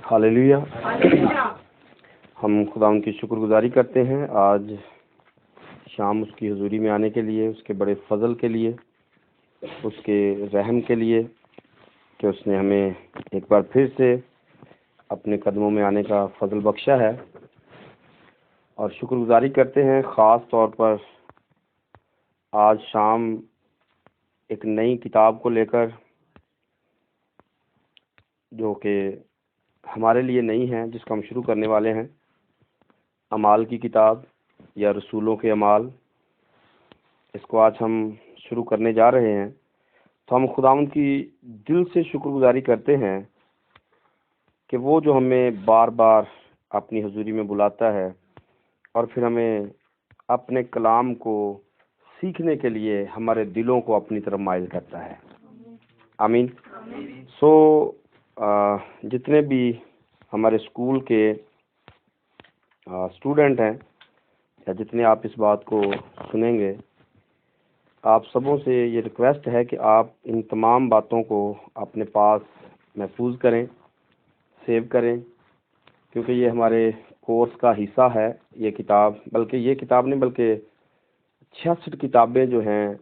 Hallelujah. हम खुदा उनकी शुक्रगुजारी करते हैं आज शाम उसकी हुजूरी में आने के लिए, उसके बड़े फजल के लिए, उसके रहम के लिए कि उसने हमें एक बार फिर से अपने कदमों में आने का फजल बख्शा है। और शुक्रगुजारी करते हैं ख़ास तौर पर आज शाम एक नई किताब को लेकर, जो कि हमारे लिए नहीं है, जिसको हम शुरू करने वाले हैं। अमाल की किताब या रसूलों के अमाल, इसको आज हम शुरू करने जा रहे हैं। तो हम खुदावंद की दिल से शुक्रगुजारी करते हैं कि वो जो हमें बार बार अपनी हुजूरी में बुलाता है और फिर हमें अपने कलाम को सीखने के लिए हमारे दिलों को अपनी तरफ माइल करता है। आमीन। जितने भी हमारे स्कूल के स्टूडेंट हैं या जितने आप इस बात को सुनेंगे, आप सबों से ये रिक्वेस्ट है कि आप इन तमाम बातों को अपने पास महफूज करें, सेव करें, क्योंकि ये हमारे कोर्स का हिस्सा है। ये किताब, बल्कि ये किताब नहीं बल्कि 66 किताबें जो हैं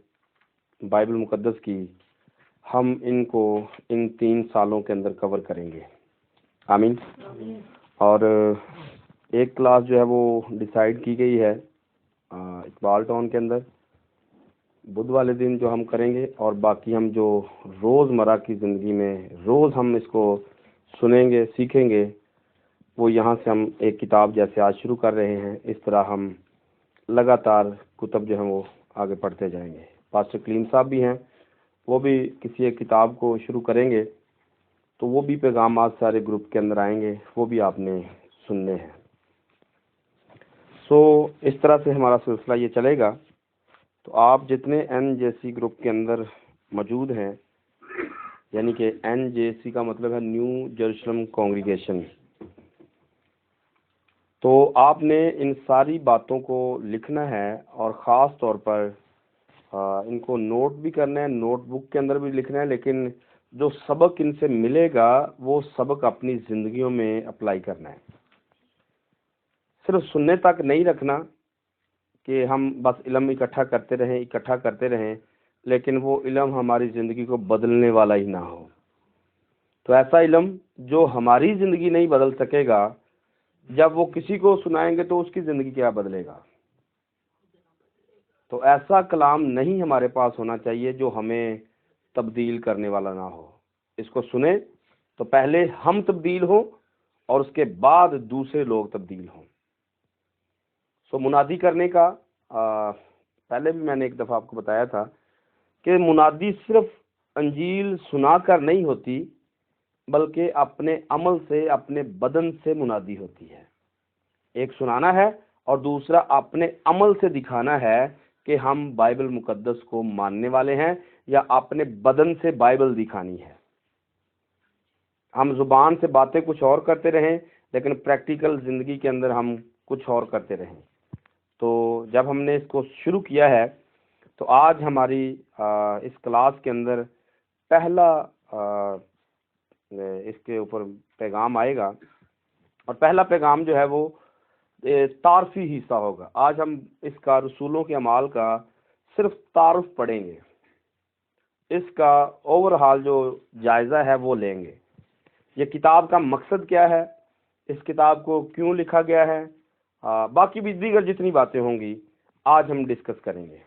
बाइबल मुकद्दस की, हम इनको इन 3 सालों के अंदर कवर करेंगे। आमीन। और एक क्लास जो है वो डिसाइड की गई है इकबाल टाउन के अंदर बुध वाले दिन जो हम करेंगे, और बाकी हम जो रोज़मर्रा की ज़िंदगी में रोज़ हम इसको सुनेंगे, सीखेंगे, वो यहाँ से हम एक किताब जैसे आज शुरू कर रहे हैं, इस तरह हम लगातार कुतब जो हैं वो आगे पढ़ते जाएंगे। पास्टर कलीम साहब भी हैं, वो भी किसी एक किताब को शुरू करेंगे, तो वो भी पैगाम आज सारे ग्रुप के अंदर आएंगे, वो भी आपने सुनने हैं। इस तरह से हमारा सिलसिला ये चलेगा। तो आप जितने NJC ग्रुप के अंदर मौजूद हैं, यानी कि NJC का मतलब है न्यू जेरूशलम कांग्रीगेशन, तो आपने इन सारी बातों को लिखना है और ख़ास तौर पर इनको नोट भी करना है, नोटबुक के अंदर भी लिखना है, लेकिन जो सबक इनसे मिलेगा वो सबक अपनी ज़िंदगियों में अप्लाई करना है। सिर्फ सुनने तक नहीं रखना कि हम बस इल्म इकट्ठा करते रहें, लेकिन वो इल्म हमारी ज़िंदगी को बदलने वाला ही ना हो। तो ऐसा इल्म जो हमारी ज़िंदगी नहीं बदल सकेगा, जब वो किसी को सुनाएंगे तो उसकी ज़िंदगी क्या बदलेगा। तो ऐसा कलाम नहीं हमारे पास होना चाहिए जो हमें तब्दील करने वाला ना हो। इसको सुने तो पहले हम तब्दील हों और उसके बाद दूसरे लोग तब्दील हों। मुनादी करने का पहले भी मैंने एक दफ़ा आपको बताया था कि मुनादी सिर्फ अंजील सुनाकर नहीं होती, बल्कि अपने अमल से, अपने बदन से मुनादी होती है। एक सुनाना है और दूसरा अपने अमल से दिखाना है कि हम बाइबल मुकद्दस को मानने वाले हैं, या अपने बदन से बाइबल दिखानी है। हम जुबान से बातें कुछ और करते रहें, लेकिन प्रैक्टिकल ज़िंदगी के अंदर हम कुछ और करते रहें। तो जब हमने इसको शुरू किया है, तो आज हमारी इस क्लास के अंदर पहला इसके ऊपर पैगाम आएगा, और पहला पैगाम जो है वो तारफी हिस्सा होगा। आज हम इसका रसूलों के अमाल का सिर्फ तारुफ पढ़ेंगे, इसका ओवरऑल जो जायज़ा है वो लेंगे। ये किताब का मकसद क्या है, इस किताब को क्यों लिखा गया है, बाकी भी दीगर जितनी बातें होंगी आज हम डिस्कस करेंगे।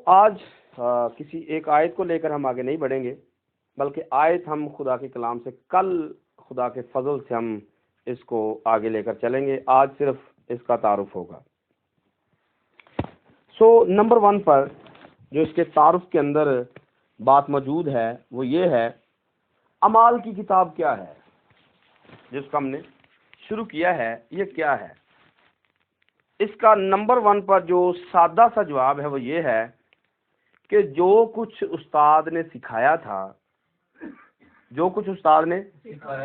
आज किसी एक आयत को लेकर हम आगे नहीं बढ़ेंगे, बल्कि आयत हम खुदा के कलाम से कल खुदा के फजल से हम इसको आगे लेकर चलेंगे। आज सिर्फ इसका तारुफ होगा। नंबर 1 पर जो इसके तारुफ के अंदर बात मौजूद है वो ये है, अमाल की किताब क्या है, जिसका हमने शुरू किया है, ये क्या है। इसका नंबर 1 पर जो सादा सा जवाब है वो ये है कि जो कुछ उस्ताद ने सिखाया था,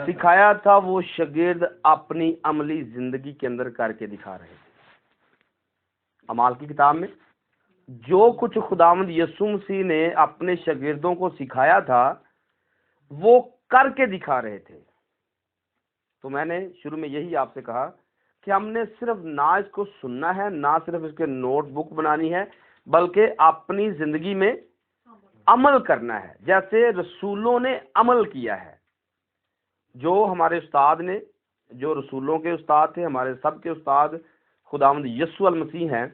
सिखाया था वो शागिर्द अपनी अमली जिंदगी के अंदर करके दिखा रहे थे। अमाल की किताब में जो कुछ खुदावंद यीशु मसीह ने अपने शागिर्दों को सिखाया था, वो करके दिखा रहे थे। तो मैंने शुरू में यही आपसे कहा कि हमने सिर्फ ना इसको सुनना है, ना सिर्फ इसके नोटबुक बनानी है, बल्कि अपनी जिंदगी में अमल करना है, जैसे रसूलों ने अमल किया है। जो हमारे उस्ताद ने, जो रसूलों के उस्ताद थे, हमारे सबके उस्ताद खुदावंद यीशु अल मसीह हैं,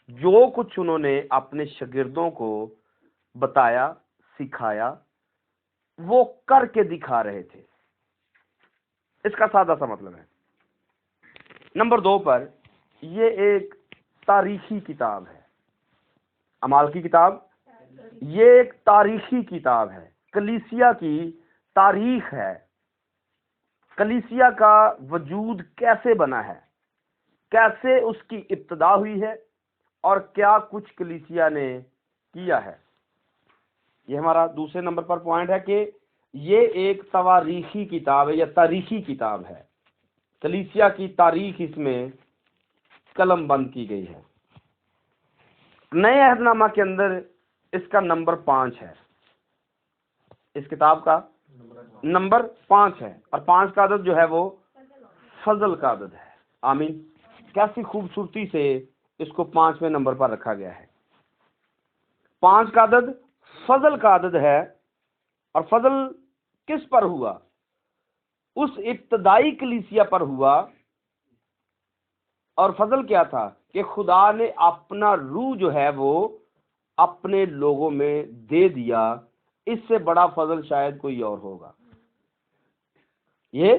जो कुछ उन्होंने अपने शागिर्दों को बताया, सिखाया, वो करके दिखा रहे थे। इसका सादा सा मतलब है। नंबर 2 पर, ये एक तारीखी किताब है। अमाल की किताब ये एक तारीखी किताब है, कलीसिया की तारीख है। कलीसिया का वजूद कैसे बना है, कैसे उसकी इब्तिदा हुई है, और क्या कुछ कलीसिया ने किया है। ये हमारा दूसरे नंबर पर पॉइंट है कि ये एक तवारीखी किताब है या तारीखी किताब है। कलीसिया की तारीख इसमें कलम बंद की गई है। नए अहदनामा के अंदर इसका नंबर 5 है। इस किताब का नंबर 5 है, और 5 का अदद जो है वो फजल का अदद है। आमीन। कैसी खूबसूरती से इसको 5वें नंबर पर रखा गया है। 5 का अदद फजल का अदद है, और फजल किस पर हुआ? उस इब्तदाई कलीसिया पर हुआ। और फजल क्या था कि खुदा ने अपना रूह जो है वो अपने लोगों में दे दिया। इससे बड़ा फजल शायद कोई और होगा। ये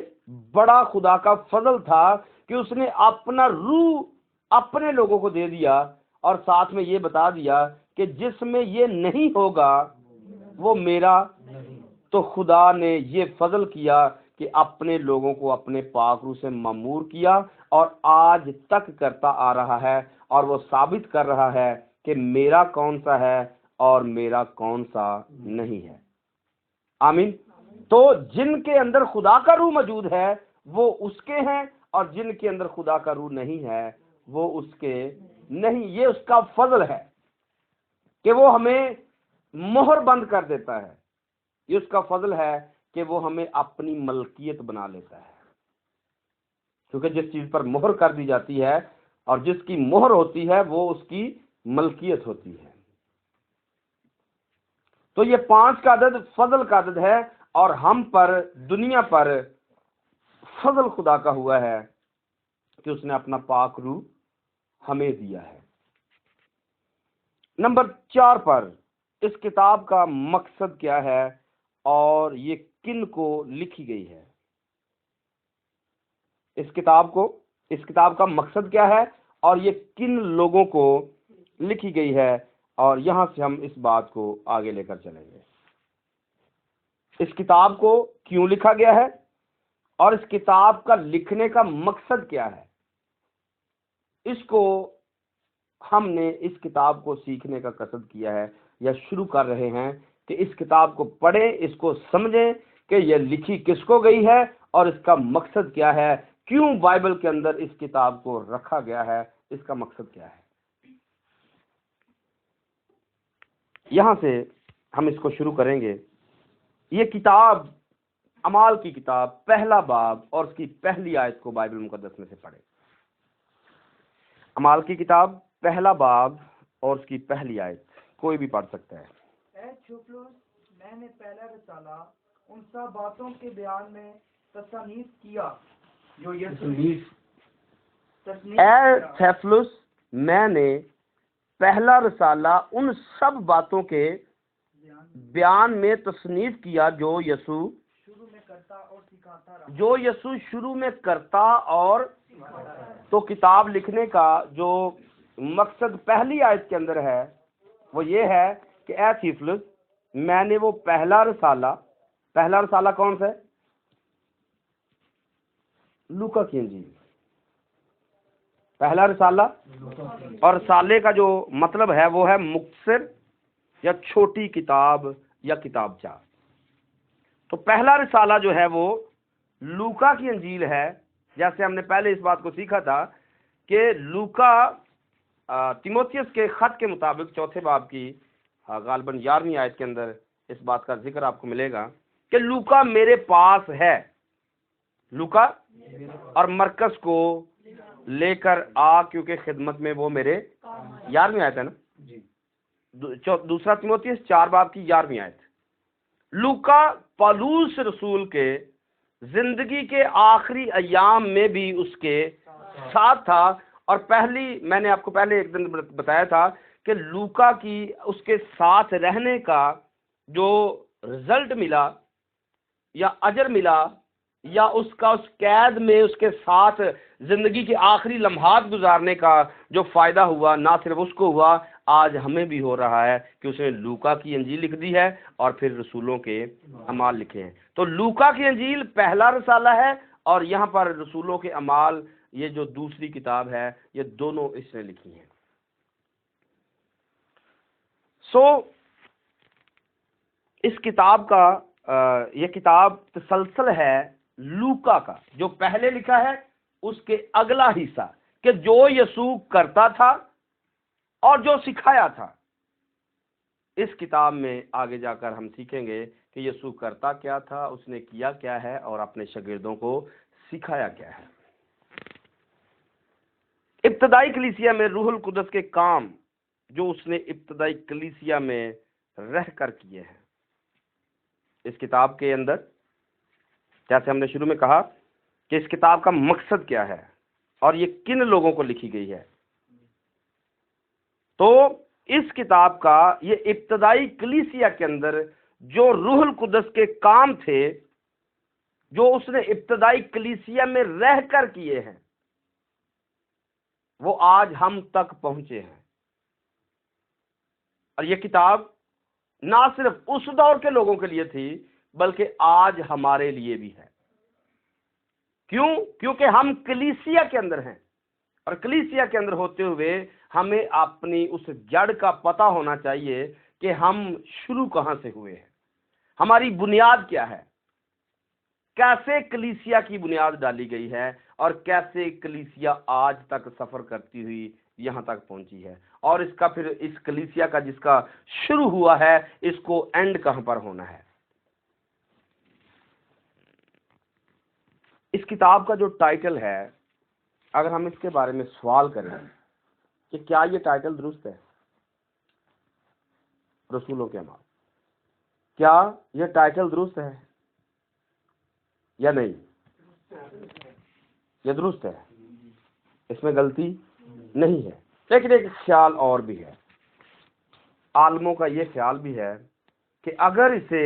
बड़ा खुदा का फजल था कि उसने अपना रूह अपने लोगों को दे दिया, और साथ में ये बता दिया कि जिसमें ये नहीं होगा वो मेरा। तो खुदा ने ये फजल किया कि अपने लोगों को अपने पाक रूह से मामूर किया, और आज तक करता आ रहा है, और वो साबित कर रहा है कि मेरा कौन सा है और मेरा कौन सा नहीं है। आमीन। तो जिनके अंदर खुदा का रूह मौजूद है वो उसके हैं, और जिनके अंदर खुदा का रूह नहीं है वो उसके नहीं। ये उसका फजल है कि वो हमें मोहर बंद कर देता है। ये उसका फजल है कि वो हमें अपनी मलकियत बना लेता है। क्योंकि जिस चीज पर मोहर कर दी जाती है और जिसकी मोहर होती है वो उसकी मलकियत होती है। तो ये 5 का अदद फजल का अदद है, और हम पर, दुनिया पर फजल खुदा का हुआ है कि उसने अपना पाक रूह हमें दिया है। नंबर 4 पर, इस किताब का मकसद क्या है और ये किन को लिखी गई है। इस किताब का मकसद क्या है और ये किन लोगों को लिखी गई है, और यहां से हम इस बात को आगे लेकर चलेंगे। इस किताब को क्यों लिखा गया है और इस किताब का लिखने का मकसद क्या है, इसको हमने इस किताब को सीखने का कसद किया है या शुरू कर रहे हैं कि इस किताब को पढ़ें, इसको समझें कि यह लिखी किसको गई है और इसका मकसद क्या है, क्यों बाइबल के अंदर इस किताब को रखा गया है, इसका मकसद क्या है। यहां से हम इसको शुरू करेंगे। ये किताब, अमाल की किताब, पहला बाब और उसकी पहली आयत को बाइबल मुकद्दस में से पढ़ें। अमाल की किताब, पहला बाब और उसकी पहली आयत, कोई भी पढ़ सकता है। मैंने पहला रिसाला उन सब बातों के बयान में तसनीफ किया जो थेफलुस, मैंने पहला रिसाला उन सब बातों के बयान में तसनीफ किया जो यीशु शुरू में करता और सिखाता रहा। जो यीशु शुरू में करता और तो किताब लिखने का जो मकसद पहली आयत के अंदर है वो ये है कि ए थेफलुस, मैंने वो पहला रिसाला कौन सा है? लूका की इंजील, पहला रिसाला। और रिसाले का जो मतलब है वो है मुख्तसर या छोटी किताब या किताबचा। तो पहला रिसाला जो है वो लूका की इंजील है। जैसे हमने पहले इस बात को सीखा था कि लूका तिमोथियस के खत के मुताबिक चौथे बाब की गालबन 11वीं आयत के अंदर इस बात का जिक्र आपको मिलेगा कि लूका मेरे पास है, लूका और मरकस को लेकर आ, क्योंकि खिदमत में वो मेरे 11वीं आयत है ना, दूसरा तीमुथियुस 4 बाब की 11वीं आयत। लूका पौलुस रसूल के जिंदगी के आखिरी अयाम में भी उसके साथ था। और मैंने आपको पहले एक दिन बताया था कि लूका की उसके साथ रहने का जो रिजल्ट मिला या अजर मिला या उसका उस कैद में उसके साथ जिंदगी के आखिरी लम्हात गुजारने का जो फायदा हुआ, ना सिर्फ उसको हुआ, आज हमें भी हो रहा है कि उसने लूका की अंजील लिख दी है और फिर रसूलों के अमाल लिखे हैं। तो लूका की अंजील पहला रसाला है और यहाँ पर रसूलों के अमाल ये जो दूसरी किताब है, ये दोनों इसने लिखी हैं। इस किताब का ये किताब तसलसल है लूका का, जो पहले लिखा है उसके अगला हिस्सा, कि जो यीशु करता था और जो सिखाया था। इस किताब में आगे जाकर हम सीखेंगे कि यीशु करता क्या था, उसने किया क्या है और अपने शागिर्दों को सिखाया क्या है। इब्तदाई कलीसिया में रूहुल कुदस के काम जो उसने इब्तदाई कलीसिया में रहकर किए हैं। इस किताब के अंदर, जैसे हमने शुरू में कहा कि इस किताब का मकसद क्या है और ये किन लोगों को लिखी गई है, तो इस किताब का ये इब्तदाई कलीसिया के अंदर जो रूहुल कुदस के काम थे, जो उसने इब्तदाई कलीसिया में रहकर किए हैं, वो आज हम तक पहुंचे हैं। और ये किताब ना सिर्फ उस दौर के लोगों के लिए थी, बल्कि आज हमारे लिए भी है। क्यों? क्योंकि हम कलीसिया के अंदर हैं और कलीसिया के अंदर होते हुए हमें अपनी उस जड़ का पता होना चाहिए कि हम शुरू कहां से हुए हैं, हमारी बुनियाद क्या है, कैसे कलीसिया की बुनियाद डाली गई है और कैसे कलीसिया आज तक सफर करती हुई यहां तक पहुंची है, और इसका फिर इस कलीसिया का जिसका शुरू हुआ है, इसको एंड कहां पर होना है। इस किताब का जो टाइटल है, अगर हम इसके बारे में सवाल करें कि क्या ये टाइटल दुरुस्त है, रसूलों के अमाल, क्या ये टाइटल दुरुस्त है या नहीं? ये दुरुस्त है, इसमें गलती नहीं है। लेकिन एक ख्याल और भी है, आलमों का ये ख्याल भी है कि अगर इसे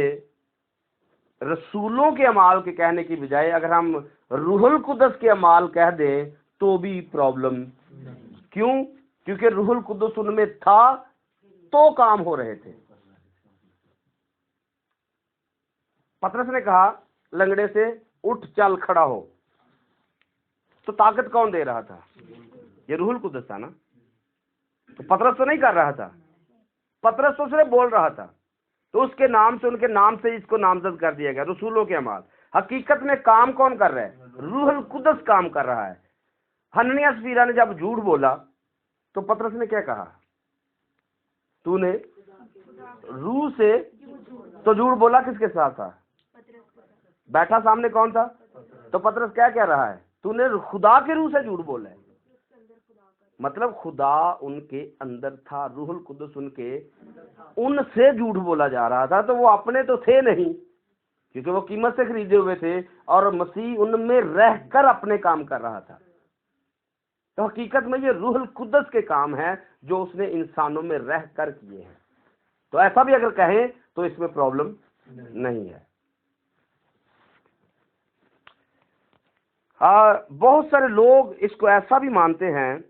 रसूलों के अमाल के कहने की बजाय अगर हम रूहुल कुदस के अमाल कह दें तो भी प्रॉब्लम। क्यों? क्योंकि रूहुल कुदस उनमें था तो काम हो रहे थे। पतरस ने कहा लंगड़े से उठ चल खड़ा हो, तो ताकत कौन दे रहा था? ये रूहुल कुदस था ना। तो पतरस तो नहीं कर रहा था, पतरस तो सिर्फ बोल रहा था। तो उसके नाम से, उनके नाम से इसको नामजद कर दिया गया रसूलों के अमाल। हकीकत में काम कौन कर रहा है? रूहुल कुदस काम कर रहा है। हननिया सफीरा ने जब झूठ बोला तो पतरस ने क्या कहा? तूने रूह से तो झूठ बोला, किसके साथ था? बैठा सामने कौन था? तो पतरस क्या कह रहा है? तूने खुदा के रूह से झूठ बोला है। मतलब खुदा उनके अंदर था, रूहुल कुदस उनसे झूठ बोला जा रहा था। तो वो अपने तो थे नहीं, क्योंकि वो कीमत से खरीदे हुए थे, और मसीह उनमें रहकर अपने काम कर रहा था। तो हकीकत में ये रूहुल कुदस के काम है जो उसने इंसानों में रहकर किए हैं। तो ऐसा भी अगर कहें तो इसमें प्रॉब्लम नहीं है। बहुत सारे लोग इसको ऐसा भी मानते हैं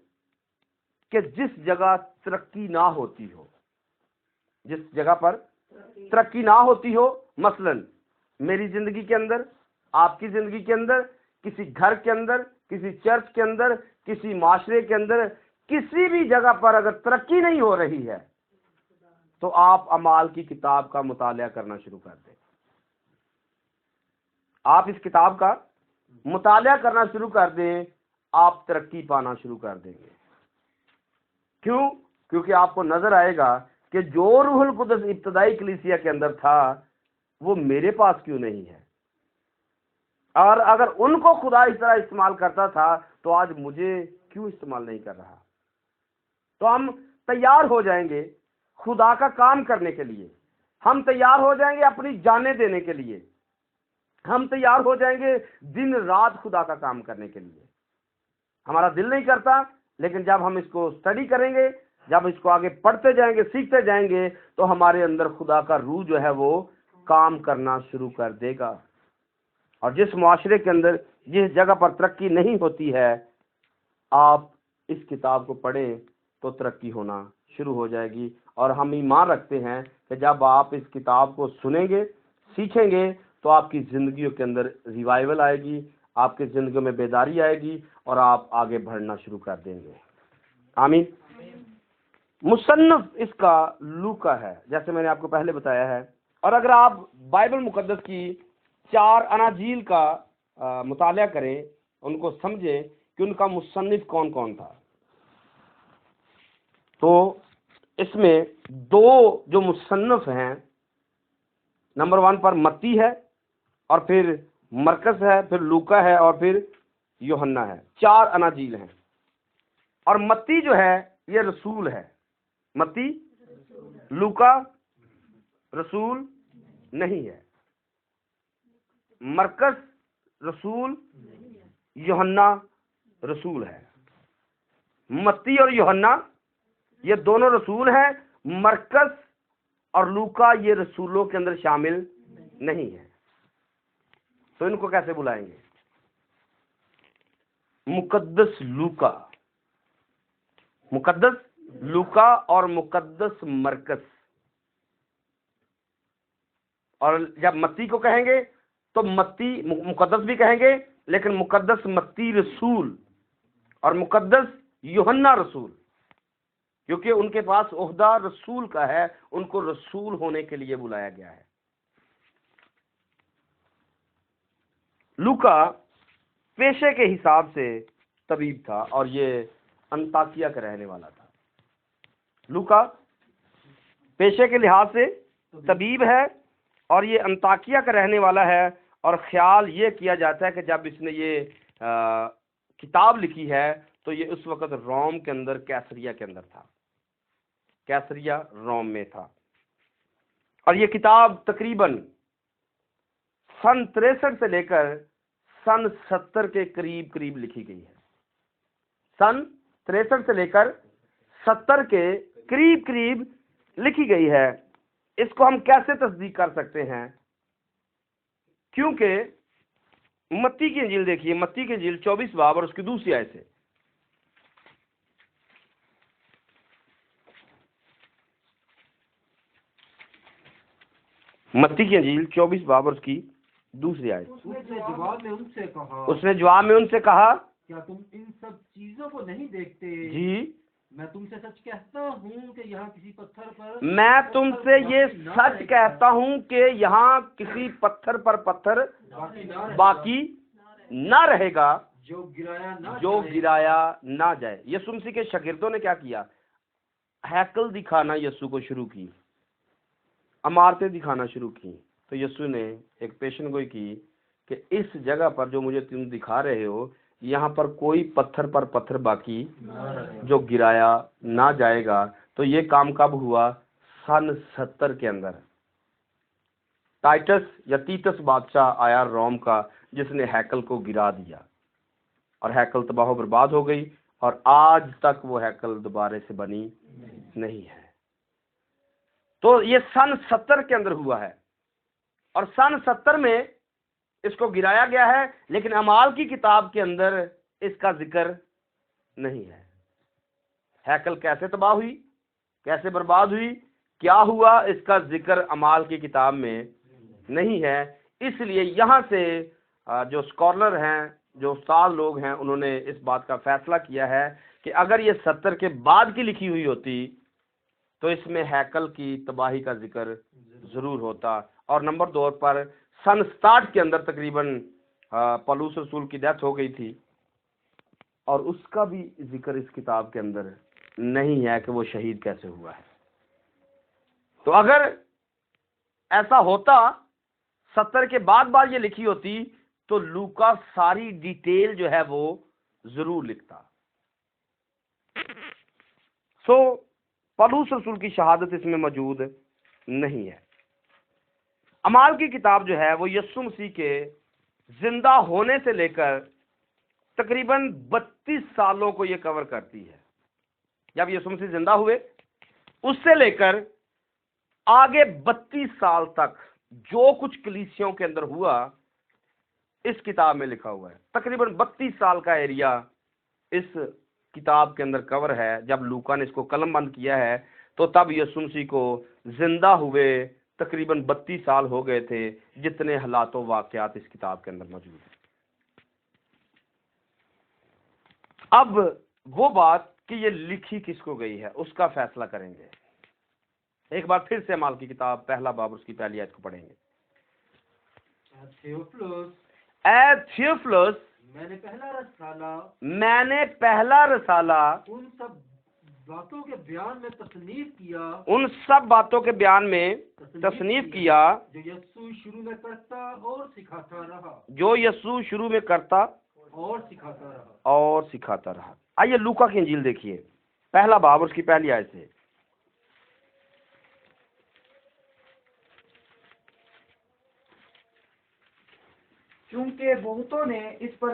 कि जिस जगह तरक्की ना होती हो, जिस जगह पर तरक्की ना होती हो, मसलन मेरी जिंदगी के अंदर, आपकी जिंदगी के अंदर, किसी घर के अंदर, किसी चर्च के अंदर, किसी माशरे के अंदर, किसी भी जगह पर अगर तरक्की नहीं हो रही है, तो आप अमाल की किताब का मुताला करना शुरू कर दें। आप इस किताब का मुताला करना शुरू कर दें, आप तरक्की पाना शुरू कर देंगे। क्यों? क्योंकि आपको नजर आएगा कि जो रूहुल कुदस इब्तदाई कलीसिया के अंदर था, वो मेरे पास क्यों नहीं है? और अगर उनको खुदा इस तरह इस्तेमाल करता था तो आज मुझे क्यों इस्तेमाल नहीं कर रहा? तो हम तैयार हो जाएंगे खुदा का काम करने के लिए, हम तैयार हो जाएंगे अपनी जानें देने के लिए, हम तैयार हो जाएंगे दिन रात खुदा का काम करने के लिए। हमारा दिल नहीं करता, लेकिन जब हम इसको स्टडी करेंगे, जब इसको आगे पढ़ते जाएंगे, सीखते जाएंगे, तो हमारे अंदर खुदा का रूह जो है वो काम करना शुरू कर देगा। और जिस मुआशरे के अंदर जिस जगह पर तरक्की नहीं होती है, आप इस किताब को पढ़ें तो तरक्की होना शुरू हो जाएगी। और हम ईमान रखते हैं कि जब आप इस किताब को सुनेंगे, सीखेंगे, तो आपकी ज़िंदगियों के अंदर रिवाइवल आएगी, आपकी ज़िंदगी में बेदारी आएगी और आप आगे बढ़ना शुरू कर देंगे। आमीन। मुसन्नफ इसका लूका है, जैसे मैंने आपको पहले बताया है। और अगर आप बाइबल मुकद्दस की 4 अनाजील का मुताला करें, उनको समझें कि उनका मुसन्निफ कौन कौन था, तो इसमें 2 जो मुसन्निफ हैं, नंबर 1 पर मत्ती है, और फिर मरकस है, फिर लूका है, और फिर यूहन्ना है। 4 अनाजील हैं। और मत्ती जो है ये रसूल है। मत्ती, लूका रसूल नहीं है, मरकस रसूल, यूहन्ना रसूल है। मत्ती और यूहन्ना ये दोनों रसूल हैं। मरकस और लूका ये रसूलों के अंदर शामिल नहीं है। तो इनको कैसे बुलाएंगे? मुकद्दस लूका, मुकद्दस लूका और मुकद्दस मरकस। और जब मत्ती को कहेंगे तो मत्ती मुकद्दस भी कहेंगे, लेकिन मुकद्दस मत्ती रसूल और मुकद्दस यूहन्ना रसूल, क्योंकि उनके पास ओहदा रसूल का है, उनको रसूल होने के लिए बुलाया गया है। लूका पेशे के हिसाब से तबीब था और ये अंताकिया का रहने वाला था। लूका पेशे के लिहाज से तबीब है और ये अंताकिया का रहने वाला है। और ख्याल ये किया जाता है कि जब इसने ये किताब लिखी है तो ये उस वक्त रोम के अंदर, कैसरिया के अंदर था। कैसरिया रोम में था। और ये किताब तकरीबन सन 63 से लेकर सन 70 के करीब करीब लिखी गई है। सन 63 से लेकर 70 के करीब करीब लिखी गई है। इसको हम कैसे तस्दीक कर सकते हैं? क्योंकि मत्ती की इंजील देखिए, मत्ती की इंजील 24 बाब और उसकी दूसरी आयत से। मत्ती की इंजील 24 बाब और उसकी दूसरी आयत। उसने जवाब में उनसे कहा, क्या तुम इन सब चीजों को नहीं देखते? जी, मैं तुमसे सच कहता हूँ कि यहाँ किसी पत्थर पर, मैं तुमसे ये सच कहता हूँ कि यहाँ किसी पत्थर पर पत्थर बाकी ना रहेगा जो गिराया ना जाए। यीशु मसीह के शागिर्दों ने क्या किया? हैकल दिखाना यीशु को शुरू की, इमारतें दिखाना शुरू की। तो यीशु ने एक पेशन गोई की कि इस जगह पर जो मुझे तुम दिखा रहे हो, यहाँ पर कोई पत्थर पर पत्थर बाकी जो गिराया ना जाएगा। तो ये काम कब हुआ? सन 70 के अंदर। टाइटस या तीतस बादशाह आया रोम का, जिसने हैकल को गिरा दिया और हैकल तबाह बर्बाद हो गई और आज तक वो हैकल दोबारा से बनी नहीं है। तो ये सन 70 के अंदर हुआ है और सन 70 में इसको गिराया गया है, लेकिन अमाल की किताब के अंदर इसका जिक्र नहीं है। हैकल कैसे तबाह हुई, कैसे बर्बाद हुई, क्या हुआ, इसका जिक्र अमाल की किताब में नहीं है। इसलिए यहाँ से जो स्कॉलर हैं, जो उस्ताद लोग हैं, उन्होंने इस बात का फैसला किया है कि अगर ये 70 के बाद की लिखी हुई होती तो इसमें हैकल की तबाही का जिक्र जरूर होता। और नंबर 2 पर सन 60 के अंदर तकरीबन पौलुस रसूल की डेथ हो गई थी और उसका भी जिक्र इस किताब के अंदर नहीं है कि वो शहीद कैसे हुआ है। तो अगर ऐसा होता 70 के बाद बार ये लिखी होती तो लूका सारी डिटेल जो है वो जरूर लिखता। सो पौलुस रसूल की शहादत इसमें मौजूद नहीं है। अमाल की किताब जो है वो यीशु मसीह के जिंदा होने से लेकर तकरीबन 32 सालों को ये कवर करती है। जब यीशु मसीह जिंदा हुए उससे लेकर आगे 32 साल तक जो कुछ कलीसियों के अंदर हुआ इस किताब में लिखा हुआ है। तकरीबन 32 साल का एरिया इस किताब के अंदर कवर है। जब लूका ने इसको कलम बंद किया है तो तब यीशु मसीह को जिंदा हुए तकरीबन 32 साल हो गए थे, जितने हालातों वाकयात इस किताब के अंदर मौजूद है। अब वो बात कि ये लिखी किसको गई है उसका फैसला करेंगे। एक बार फिर से अमाल की किताब पहला बाब उसकी पहली आयत को पढ़ेंगे। थियोफिलुस, मैंने पहला रसाला उन सब बातों के बयान में तसनीफ किया जो यीशु शुरू में करता और सिखाता रहा। आइए लूका की इंजील देखिए, पहला बाब उसकी पहली आयत से। चूंकि बहुतों ने इस पर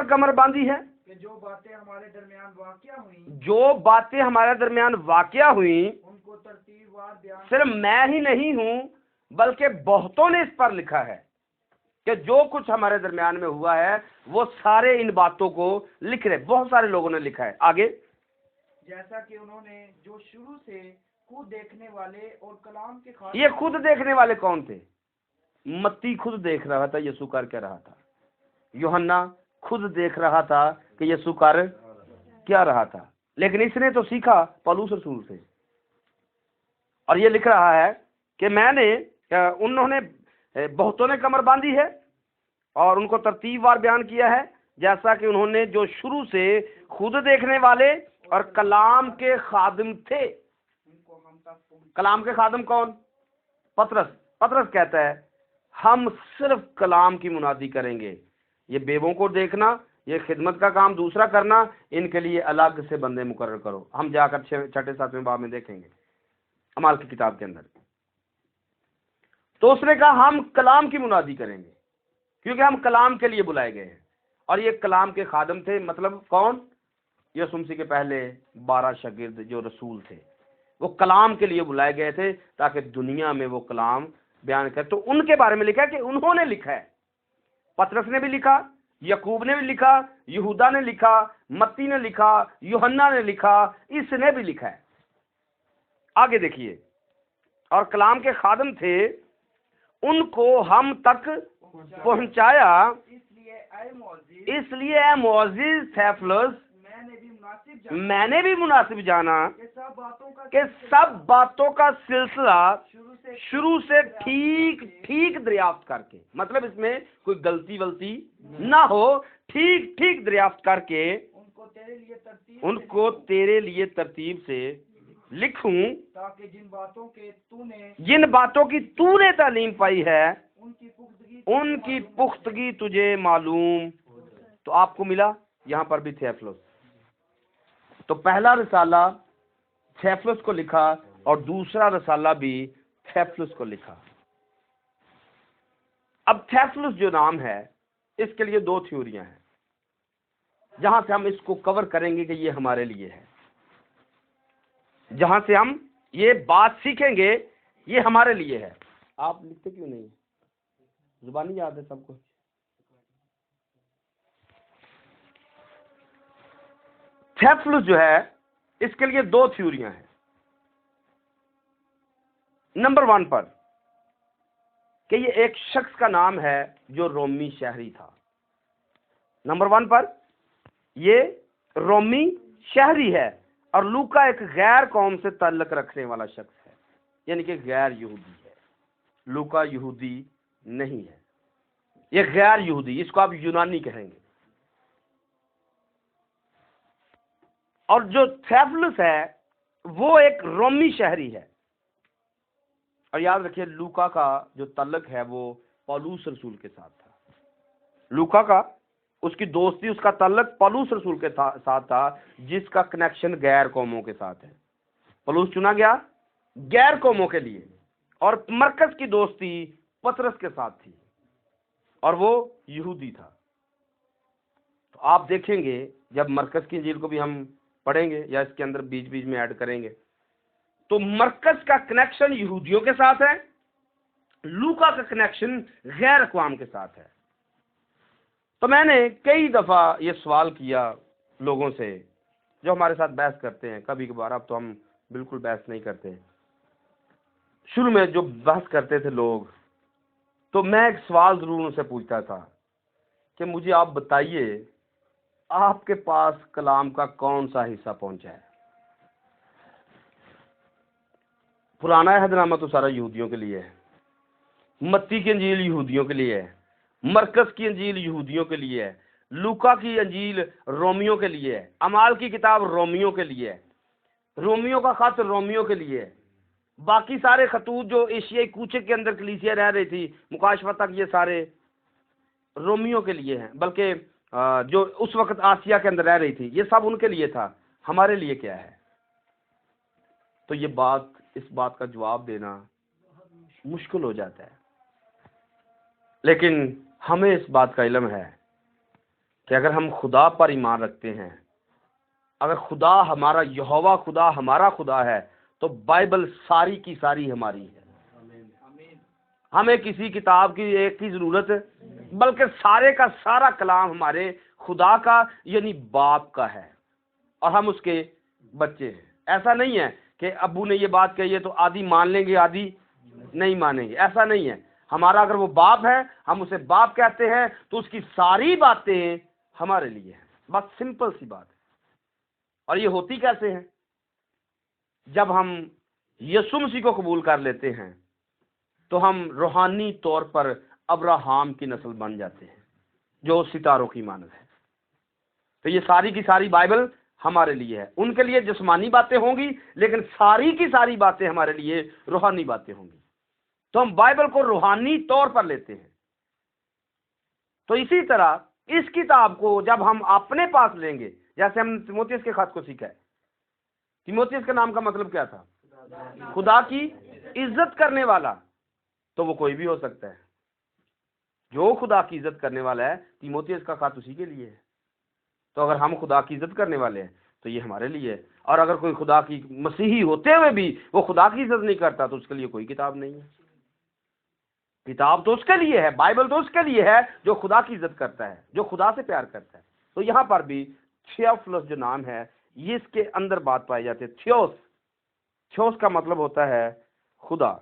कमर बांधी है कि जो बातें हमारे दरमियान वाक़या हुई उनको तरतीबवार बयान। सिर्फ मैं ही नहीं हूं बल्कि बहुतों ने इस पर लिखा है कि जो कुछ हमारे दरमियान में हुआ है वो सारे इन बातों को लिख रहे। बहुत सारे लोगों ने लिखा है। आगे, जैसा कि उन्होंने जो शुरू से खुद देखने वाले और कलाम के खास। ये खुद देखने वाले कौन थे? मत्ती खुद देख रहा था यीशु कर क्या रहा था। यूहन्ना खुद देख रहा था कि यीशु कर क्या रहा था, लेकिन इसने तो सीखा पौलुस रसूल से। और ये लिख रहा है कि उन्होंने बहुतों ने कमर बांधी है और उनको तरतीबवार बयान किया है, जैसा कि उन्होंने जो शुरू से खुद देखने वाले और कलाम के खादिम थे। कलाम के खादिम कौन? पतरस कहता है हम सिर्फ कलाम की मुनादी करेंगे। ये बेवों को देखना, ये खिदमत का काम दूसरा करना, इनके लिए अलग से बंदे मुकर्रर करो। हम जाकर 6-7वें बाब में देखेंगे अमाल की किताब के अंदर। तो उसने कहा हम कलाम की मुनादी करेंगे क्योंकि हम कलाम के लिए बुलाए गए हैं। और ये कलाम के खादम थे, मतलब कौन? यीशु मसीह के पहले 12 शागिर्द जो रसूल थे, वो कलाम के लिए बुलाए गए थे ताकि दुनिया में वो कलाम बयान करे। तो उनके बारे में लिखा है कि उन्होंने लिखा है। पतरस ने भी लिखा, यकूब ने भी लिखा, यहूदा ने लिखा, मत्ती ने लिखा, यूहन्ना ने लिखा, इसने भी लिखा है। आगे देखिए, और कलाम के खादम थे उनको हम तक पहुंचाया, इसलिए ऐ मुअज़्ज़िज़ थियोफिलुस मैंने भी मुनासिब जाना कि सब बातों का सिलसिला शुरू से ठीक दरियाफ्त करके, मतलब इसमें कोई गलती वलती ना हो, ठीक दरियाफ्त करके उनको तेरे लिए तरतीब से लिखूं, ताकि जिन बातों की तूने तालीम पाई है उनकी पुख्तगी तुझे मालूम। तो आपको मिला यहां पर भी थियोफिलुस। तो पहला रसाला थियोफिलुस को लिखा और दूसरा रसाला भी थियोफिलुस को लिखा। अब थियोफिलुस जो नाम है इसके लिए 2 थ्योरियां हैं जहां से हम इसको कवर करेंगे कि ये हमारे लिए है, जहां से हम ये बात सीखेंगे ये हमारे लिए है। आप लिखते क्यों नहीं? जुबानी याद है सबको। थियोफिलुस जो है इसके लिए 2 थ्योरियां हैं। नंबर 1 पर कि ये एक शख्स का नाम है जो रोमी शहरी था। नंबर 1 पर ये रोमी शहरी है और लूका एक गैर कौम से ताल्लुक रखने वाला शख्स है, यानी कि गैर यहूदी है। लूका यहूदी नहीं है, ये गैर यहूदी, इसको आप यूनानी कहेंगे। और जो थियोफिलुस है वो एक रोमी शहरी है। और याद रखिए लूका का जो तल्लक है वो पौलुस रसूल के साथ था। लूका का उसकी दोस्ती, उसका तल्लक पौलुस रसूल के साथ था, जिसका कनेक्शन गैर कौमों के साथ है। पौलुस चुना गया गैर कौमों के लिए, और मरकस की दोस्ती पतरस के साथ थी और वो यहूदी था। तो आप देखेंगे जब मरकस की इंजील को भी हम पढ़ेंगे या इसके अंदर बीच बीच में ऐड करेंगे, तो मरकस का कनेक्शन यहूदियों के साथ है, लूका का कनेक्शन गैर अक़वाम के साथ है। तो मैंने कई दफा ये सवाल किया लोगों से जो हमारे साथ बहस करते हैं कभी कभार, अब तो हम बिल्कुल बहस नहीं करते। शुरू में जो बहस करते थे लोग, तो मैं एक सवाल जरूर उनसे पूछता था कि मुझे आप बताइए आपके पास कलाम का कौन सा हिस्सा पहुंचा है। पुराना अहदनामा तो सारा यहूदियों के लिए है, मत्ती की अंजील यहूदियों के लिए है, मरकस की अंजील यहूदियों के लिए है, लूका की अंजील रोमियों के लिए है, अमाल की किताब रोमियों के लिए है, रोमियों का खत रोमियों के लिए है, बाकी सारे खतूत जो एशियाई कूचे के अंदर कलीसिया रह रही थी मुकाशवा तक, ये सारे रोमियों के लिए हैं। बल्कि जो उस वक्त आसिया के अंदर रह रही थी ये सब उनके लिए था। हमारे लिए क्या है? तो ये बात, इस बात का जवाब देना मुश्किल हो जाता है, लेकिन हमें इस बात का इल्म है कि अगर हम खुदा पर ईमान रखते हैं, अगर खुदा हमारा यहोवा खुदा हमारा खुदा है, तो बाइबल सारी की सारी हमारी है। हमें किसी किताब की एक की जरूरत, बल्कि सारे का सारा कलाम हमारे खुदा का यानी बाप का है और हम उसके बच्चे हैं। ऐसा नहीं है कि अब्बू ने ये बात कही है तो आधी मान लेंगे आधी नहीं मानेंगे, ऐसा नहीं है। हमारा अगर वो बाप है, हम उसे बाप कहते हैं, तो उसकी सारी बातें हमारे लिए हैं। बस सिंपल सी बात है। और ये होती कैसे है? जब हम यीशु मसीह को कबूल कर लेते हैं तो हम रूहानी तौर पर अब्राहम की नस्ल बन जाते हैं जो सितारों की मानद है। तो ये सारी की सारी बाइबल हमारे लिए है। उनके लिए जिस्मानी बातें होंगी, लेकिन सारी की सारी बातें हमारे लिए रूहानी बातें होंगी। तो हम बाइबल को रूहानी तौर पर लेते हैं। तो इसी तरह इस किताब को जब हम अपने पास लेंगे, जैसे हम तीमुथियुस के खत को सीखा है, तीमुथियुस के नाम का मतलब क्या था? खुदा की इज्जत करने वाला। तो वो कोई भी हो सकता है, जो खुदा की इज्जत करने वाला है। तीमुथियुस का खत उसी के लिए है। तो अगर हम खुदा की इज्जत करने वाले हैं तो ये हमारे लिए है। और अगर कोई खुदा की मसीही होते हुए भी वो खुदा की इज्जत नहीं करता तो उसके लिए कोई किताब नहीं है। किताब तो उसके लिए है, बाइबल तो उसके लिए है जो खुदा की इज्जत करता है, जो खुदा से प्यार करता है। तो यहाँ पर भी थियोफिलस जो नाम है, ये इसके अंदर बात पाई जाती है। थियोस, थियोस का मतलब होता है खुदा।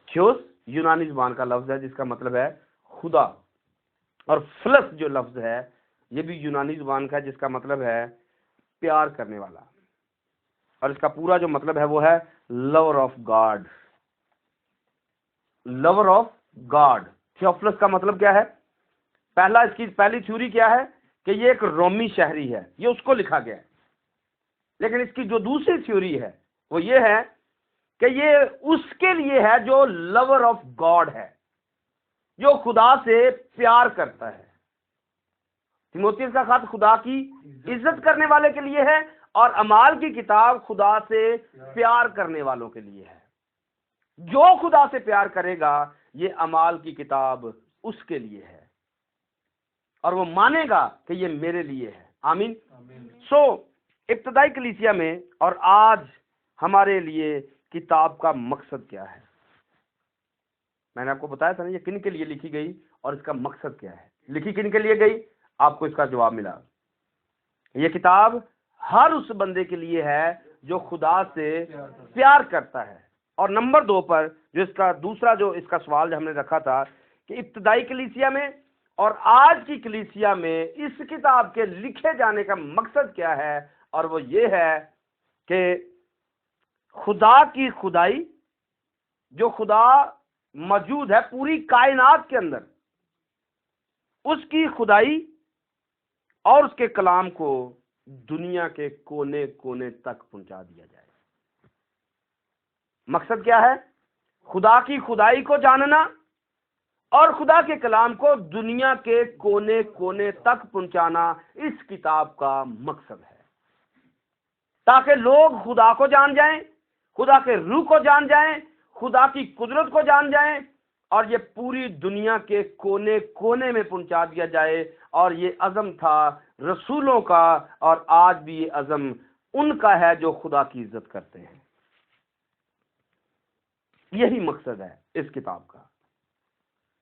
थियोस यूनानी जुबान का लफ्ज है जिसका मतलब है खुदा, और फिलस जो लफ्ज है ये भी यूनानी जुबान का है जिसका मतलब है प्यार करने वाला। और इसका पूरा जो मतलब है वो है lover of God, lover of God. Theophilus का मतलब क्या है? पहला, इसकी पहली थ्योरी क्या है कि ये एक रोमी शहरी है, ये उसको लिखा गया है। लेकिन इसकी जो दूसरी थ्योरी है वो ये है कि ये उसके लिए है जो लवर ऑफ गॉड है, जो खुदा से प्यार करता है। तीमुथियुस का खत खुदा की इज्जत करने वाले के लिए है, और अमाल की किताब खुदा से प्यार करने वालों के लिए है। जो खुदा से प्यार करेगा, ये अमाल की किताब उसके लिए है और वो मानेगा कि ये मेरे लिए है। आमीन। इब्तदाई कलीसिया में और आज हमारे लिए किताब का मकसद क्या है? मैंने आपको बताया था ना, ये किन के लिए लिखी गई और इसका मकसद क्या है। लिखी किन के लिए गई, आपको इसका जवाब मिला। ये किताब हर उस बंदे के लिए है जो खुदा से प्यार करता है। और नंबर 2 पर जो इसका दूसरा जो इसका सवाल जो हमने रखा था कि इब्तदाई कलीसिया में और आज की कलीसिया में इस किताब के लिखे जाने का मकसद क्या है, और वो ये है कि खुदा की खुदाई, जो खुदा मौजूद है पूरी कायनात के अंदर, उसकी खुदाई और उसके कलाम को दुनिया के कोने कोने तक पहुंचा दिया जाए। मकसद क्या है? खुदा की खुदाई को जानना और खुदा के कलाम को दुनिया के कोने कोने तक पहुंचाना इस किताब का मकसद है, ताकि लोग खुदा को जान जाएं, खुदा के रूह को जान जाएं, खुदा की कुदरत को जान जाएं, और ये पूरी दुनिया के कोने कोने में पहुंचा दिया जाए। और ये अज़म था रसूलों का, और आज भी ये अज़म उनका है जो खुदा की इज्जत करते हैं। यही मकसद है इस किताब का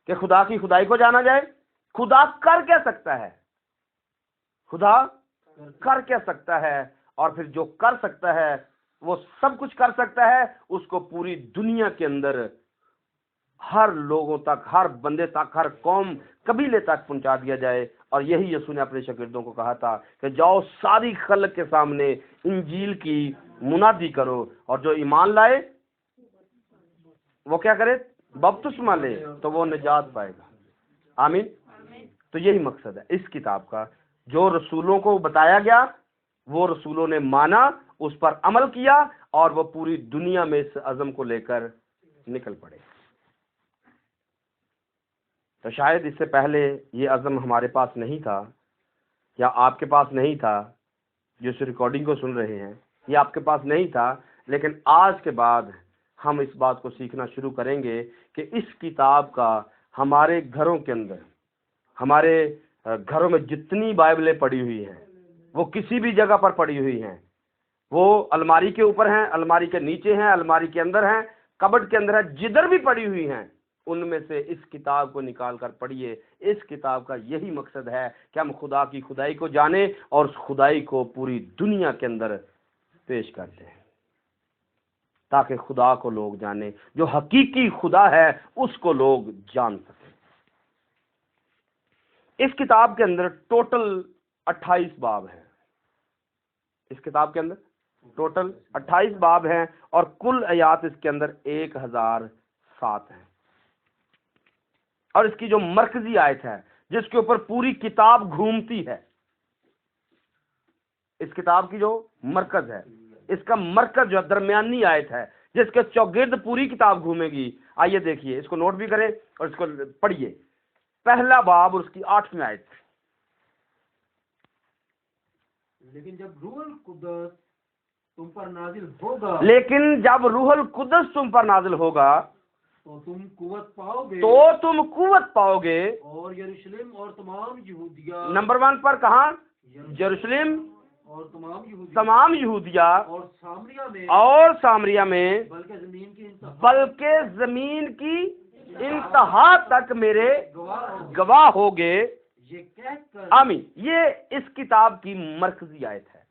कि खुदा की खुदाई को जाना जाए। खुदा कर क्या सकता है? खुदा कर क्या सकता है? और फिर जो कर सकता है वो सब कुछ कर सकता है, उसको पूरी दुनिया के अंदर हर लोगों तक, हर बंदे तक, हर कौम कबीले तक पहुंचा दिया जाए। और यही यीशु ने अपने शागिर्दों को कहा था कि जाओ सारी खल्क के सामने इंजील की मुनादी करो, और जो ईमान लाए वो क्या करे? बपतिस्मा ले, तो वो निजात पाएगा। आमीन। तो यही मकसद है इस किताब का। जो रसूलों को बताया गया वो रसूलों ने माना, उस पर अमल किया, और वो पूरी दुनिया में इस अज़म को लेकर निकल पड़े। तो शायद इससे पहले ये अज़म हमारे पास नहीं था, या आपके पास नहीं था, जो इस रिकॉर्डिंग को सुन रहे हैं, ये आपके पास नहीं था। लेकिन आज के बाद हम इस बात को सीखना शुरू करेंगे कि इस किताब का हमारे घरों के अंदर, हमारे घरों में जितनी बाइबलें पड़ी हुई हैं, वो किसी भी जगह पर पड़ी हुई हैं, वो अलमारी के ऊपर हैं, अलमारी के नीचे हैं, अलमारी के अंदर हैं, कबर्ड के अंदर है, जिधर भी पड़ी हुई हैं, उनमें से इस किताब को निकाल कर पढ़िए। इस किताब का यही मकसद है कि हम खुदा की खुदाई को जाने और उस खुदाई को पूरी दुनिया के अंदर पेश करते हैं, ताकि खुदा को लोग जाने, जो हकीकी खुदा है उसको लोग जान सकें। इस किताब के अंदर टोटल 28 बाब हैं। इस किताब के अंदर टोटल 28 बाब हैं, और कुल आयात इसके अंदर 1007 हैं। और इसकी जो मरकजी आयत है, जिसके ऊपर पूरी किताब घूमती है, इस किताब की जो मरकज है, इसका मरकज जो दरमियानी आयत है, जिसके चौगिर्द पूरी किताब घूमेगी। आइए देखिए, इसको नोट भी करें और इसको पढ़िए। पहला बाब और उसकी 8वीं आयत। लेकिन जब रूहुल कुद्दस तुम पर नाजिल होगा, लेकिन जब रूहुल कुद्दस तुम पर नाजिल होगा तो तुम कुव्वत पाओगे, और यरूशलेम और तमाम यहूदिया, नंबर 1 पर कहा? यरूशलेम और तमाम यहूदिया और सामरिया में, बल्कि जमीन की इंतहा तक मेरे गवाह होगे। ये कहकर, आमीन। ये इस किताब की मरकजी आयत है।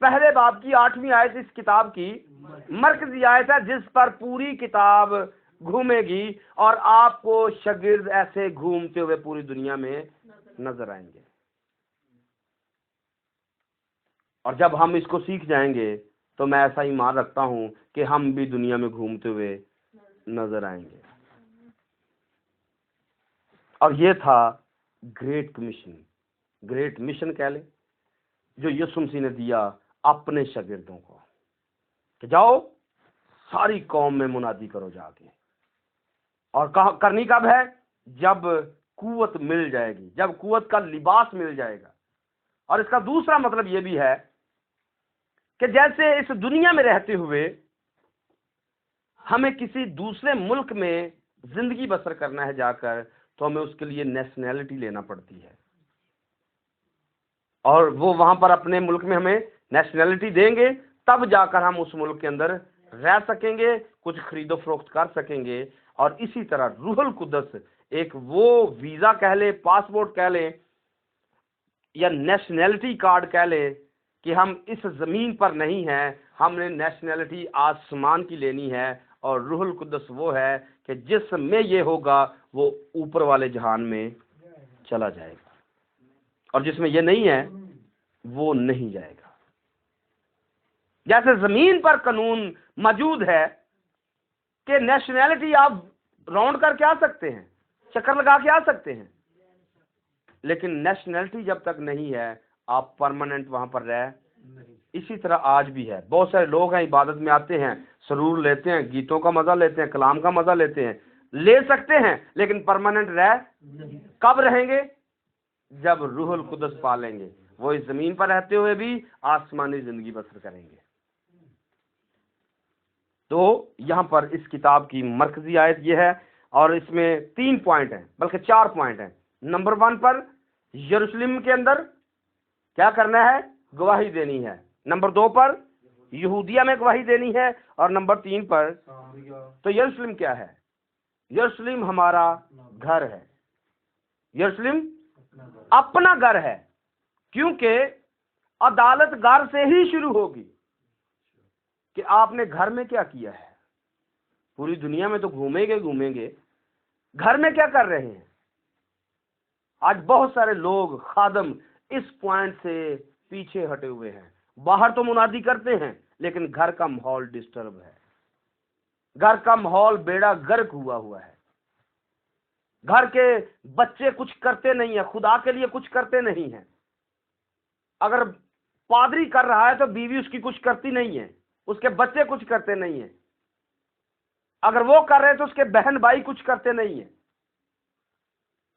पहले बाब की 8वीं आयत इस किताब की मरकजी आयत है, जिस पर पूरी किताब घूमेगी, और आपको शागिर्द ऐसे घूमते हुए पूरी दुनिया में नजर आएंगे। और जब हम इसको सीख जाएंगे तो मैं ऐसा ईमान रखता हूं कि हम भी दुनिया में घूमते हुए नजर आएंगे। और ये था ग्रेट कमीशन, ग्रेट मिशन कह ले, जो यीशु मसीह ने दिया अपने शागिर्दों को, कि जाओ सारी कौम में मुनादी करो जाके। और करनी कब है? जब कुव्वत मिल जाएगी, जब कुव्वत का लिबास मिल जाएगा। और इसका दूसरा मतलब यह भी है कि जैसे इस दुनिया में रहते हुए हमें किसी दूसरे मुल्क में जिंदगी बसर करना है जाकर, तो हमें उसके लिए नेशनैलिटी लेना पड़ती है, और वो वहां पर अपने मुल्क में हमें नेशनैलिटी देंगे, तब जाकर हम उस मुल्क के अंदर रह सकेंगे, कुछ खरीदो फरोख्त कर सकेंगे। और इसी तरह रूहुल कुद्दस एक वो वीजा कह ले, पासपोर्ट कह ले, या नेशनैलिटी कार्ड कह ले, कि हम इस जमीन पर नहीं हैं, हमने नेशनैलिटी आसमान की लेनी है। और रूहुल कुद्दस वो है कि जिसमें ये होगा वो ऊपर वाले जहान में चला जाएगा, और जिसमें ये नहीं है वो नहीं जाएगा। जैसे जमीन पर कानून मौजूद है कि नेशनैलिटी आप राउंड करके आ सकते हैं, चक्कर लगा के आ सकते हैं, लेकिन नेशनैलिटी जब तक नहीं है आप परमानेंट वहां पर रह इसी तरह आज भी है। बहुत सारे लोग हैं, इबादत में आते हैं, सरूर लेते हैं, गीतों का मजा लेते हैं, कलाम का मजा लेते हैं, ले सकते हैं, लेकिन परमानेंट कब रहेंगे? जब रूहुल कुदस पालेंगे, वो इस जमीन पर रहते हुए भी आसमानी जिंदगी बसर करेंगे। तो यहाँ पर इस किताब की मरकजी आयत ये है, और इसमें 3 पॉइंट हैं, बल्कि 4 पॉइंट हैं। नंबर 1 पर यरूशलेम के अंदर क्या करना है? गवाही देनी है। नंबर 2 पर यहूदिया में गवाही देनी है, और नंबर 3 पर तो यरूशलेम क्या है? यरूशलेम हमारा घर है। यरूशलेम अपना घर है, क्योंकि अदालत घर से ही शुरू होगी कि आपने घर में क्या किया है। पूरी दुनिया में तो घूमेंगे, घर में क्या कर रहे हैं? आज बहुत सारे लोग खादम इस पॉइंट से पीछे हटे हुए हैं। बाहर तो मुनादी करते हैं, लेकिन घर का माहौल डिस्टर्ब है, घर का माहौल बेड़ा गर्क हुआ है। घर के बच्चे कुछ करते नहीं है, खुदा के लिए कुछ करते नहीं है। अगर पादरी कर रहा है तो बीवी उसकी कुछ करती नहीं है, उसके बच्चे कुछ करते नहीं है। अगर वो कर रहे हैं तो उसके बहन भाई कुछ करते नहीं है।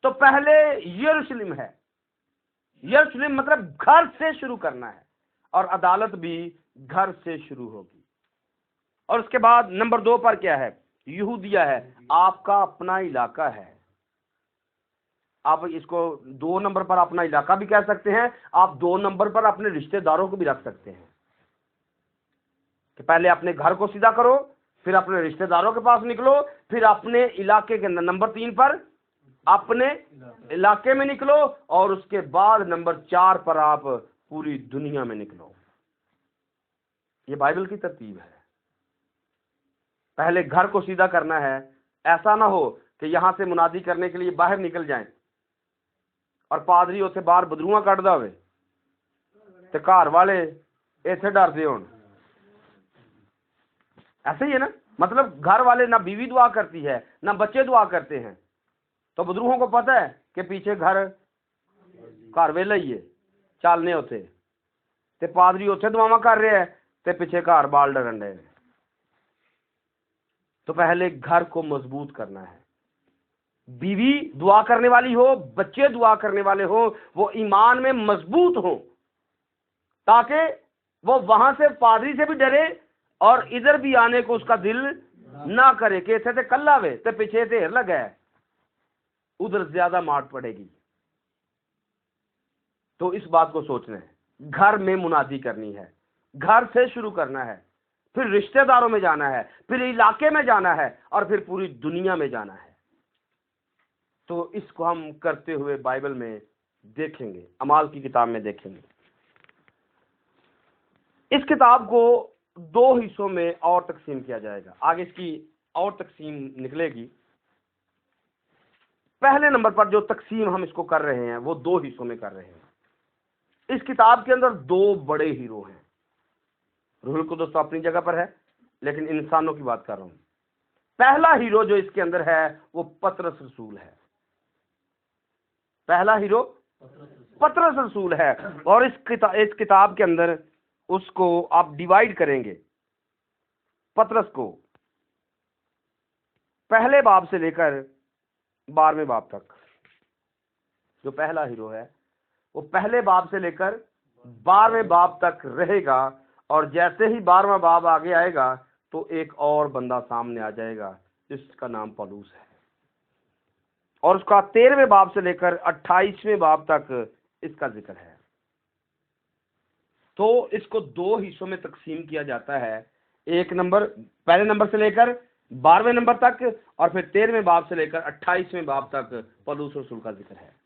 तो पहले यरूशलेम है। यरूशलेम मतलब घर से शुरू करना है, और अदालत भी घर से शुरू होगी। और उसके बाद नंबर 2 पर क्या है? यहूदिया है, आपका अपना इलाका है। आप इसको 2 नंबर पर अपना इलाका भी कह सकते हैं, आप 2 नंबर पर अपने रिश्तेदारों को भी रख सकते हैं कि पहले अपने घर को सीधा करो, फिर अपने रिश्तेदारों के पास निकलो, फिर अपने इलाके के अंदर। नंबर 3 पर अपने इलाके में निकलो, और उसके बाद नंबर 4 पर आप पूरी दुनिया में निकलो। ये बाइबल की तरतीब है। पहले घर को सीधा करना है। ऐसा ना हो कि यहां से मुनादी करने के लिए बाहर निकल जाएं और पादरी उसे बाहर बदरूआ कटदा होवे ते घर वाले इत्थे डरदे होण। ऐसे ही है ना, मतलब घर वाले ना बीवी दुआ करती है, ना बच्चे दुआ करते हैं, तो बदरूहों को पता है कि पीछे घर वेला ही है, चलने उथे ते पादरी उथे दुआवां कर रहे हैं ते पीछे घर बाल डरन रहे हैं। तो पहले घर को मजबूत करना है। बीवी दुआ करने वाली हो, बच्चे दुआ करने वाले हो, वो ईमान में मजबूत हो, ताकि वो वहां से पादरी से भी डरे और इधर भी आने को उसका दिल ना करे कि इसे कल आवे तो पीछे ढेर लगा है, उधर ज्यादा मार पड़ेगी। तो इस बात को सोचना है। घर में मुनादी करनी है, घर से शुरू करना है, फिर रिश्तेदारों में जाना है, फिर इलाके में जाना है, और फिर पूरी दुनिया में जाना है। तो इसको हम करते हुए बाइबल में देखेंगे, अमाल की किताब में देखेंगे। इस किताब को 2 हिस्सों में और तकसीम किया जाएगा। आगे इसकी और तकसीम निकलेगी। पहले नंबर पर जो तकसीम हम इसको कर रहे हैं वो 2 हिस्सों में कर रहे हैं। इस किताब के अंदर 2 बड़े हीरो हैं। रूहुल कुद्दूस तो अपनी जगह पर है, लेकिन इंसानों की बात कर रहा हूं। पहला हीरो जो इसके अंदर है वो पतरस रसूल है। पहला हीरो पतरस रसूल है। और इस किताब के अंदर उसको आप डिवाइड करेंगे, पतरस को पहले बाब से लेकर 12वें बाब तक। जो पहला हीरो है वो पहले बाब से लेकर 12वें बाब तक रहेगा, और जैसे ही 12वां बाब आगे आएगा तो एक और बंदा सामने आ जाएगा जिसका नाम पौलुस है, और उसका 13वें बाब से लेकर 28वें बाब तक इसका जिक्र है। तो इसको 2 हिस्सों में तकसीम किया जाता है। एक नंबर, पहले नंबर से लेकर 12वें नंबर तक, और फिर 13वें बाब से लेकर 28वें बाब तक पौलुस रसूल का जिक्र है।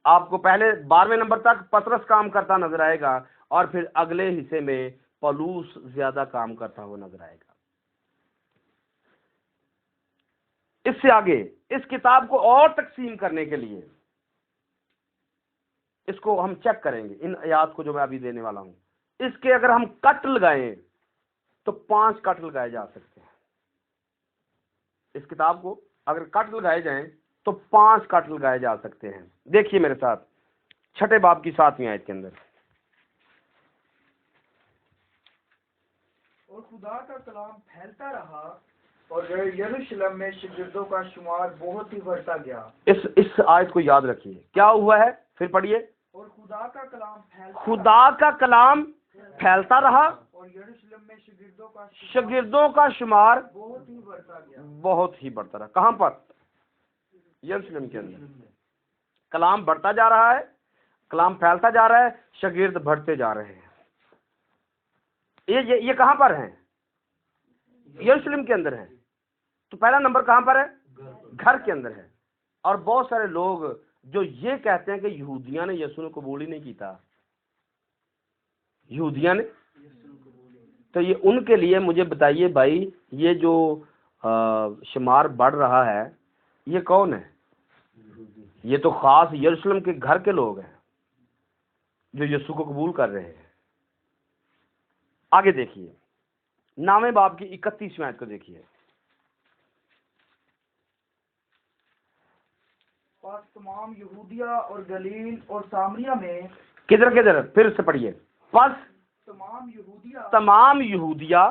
आपको पहले 12वें नंबर तक पतरस काम करता नजर आएगा, और फिर अगले हिस्से में पौलुस ज्यादा काम करता हुआ नजर आएगा। इससे आगे इस किताब को और तकसीम करने के लिए इसको हम चेक करेंगे। इन आयात को जो मैं अभी देने वाला हूं, इसके अगर हम कट लगाएं तो 5 कट लगाए जा सकते हैं। इस किताब को अगर कट लगाए जाएं तो 5 कट लगाए जा सकते हैं। देखिए मेरे साथ 6ठे बाब की 7वीं आयत के अंदर, और खुदा का कलाम फैलता रहा और यरूशलेम में शागिर्दों का शुमार बहुत ही बढ़ता गया। इस आयत को याद रखिए, क्या हुआ है, फिर पढ़िए। और खुदा का कलाम खुदा का कलाम फैलता रहा और यरूशलेम में शागिर्दों का शुमार बहुत ही बढ़ता गया। बहुत ही बढ़ता रहा। कहाँ पर? यरूशलेम के अंदर। कलाम बढ़ता जा रहा है, कलाम फैलता जा रहा है, शागिर्द बढ़ते जा रहे हैं। ये कहाँ पर हैं? यरूशलेम के अंदर है। तो पहला नंबर कहाँ पर है? घर के अंदर है। और बहुत सारे लोग जो ये कहते हैं कि यहूदिया ने यीशु को कबूल ही नहीं किया, यहूदिया ने, तो ये उनके लिए मुझे बताइए भाई, ये जो शुमार बढ़ रहा है ये कौन है? ये तो खास यरूशलेम के घर के लोग हैं जो यीशु को कबूल कर रहे हैं। आगे देखिए, 9वें बाब की 31वीं आयत को देखिए। और तमाम यहूदिया और गलील और सामरिया में, किधर फिर से पढ़िए। बस तमाम यहूदिया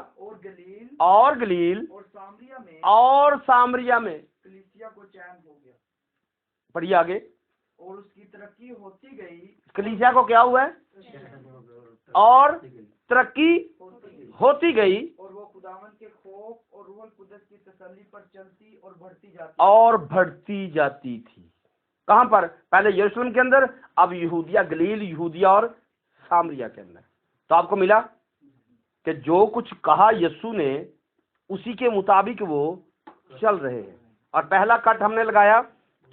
और गलील और सामरिया में कलीसिया को चैन हो गया। पढ़िए आगे। और उसकी तरक्की होती गई। कलीसिया को क्या हुआ है? और तरक्की होती गई और वो खुदावन के खौफ और रूह कुदस की तसल्ली पर चलती और बढ़ती जाती थी। कहाँ पर? पहले यरूशलेम के अंदर, अब यहूदिया, गलील, यहूदिया और सामरिया के अंदर। तो आपको मिला कि जो कुछ कहा यीशु ने उसी के मुताबिक वो चल रहे हैं। और पहला कट हमने लगाया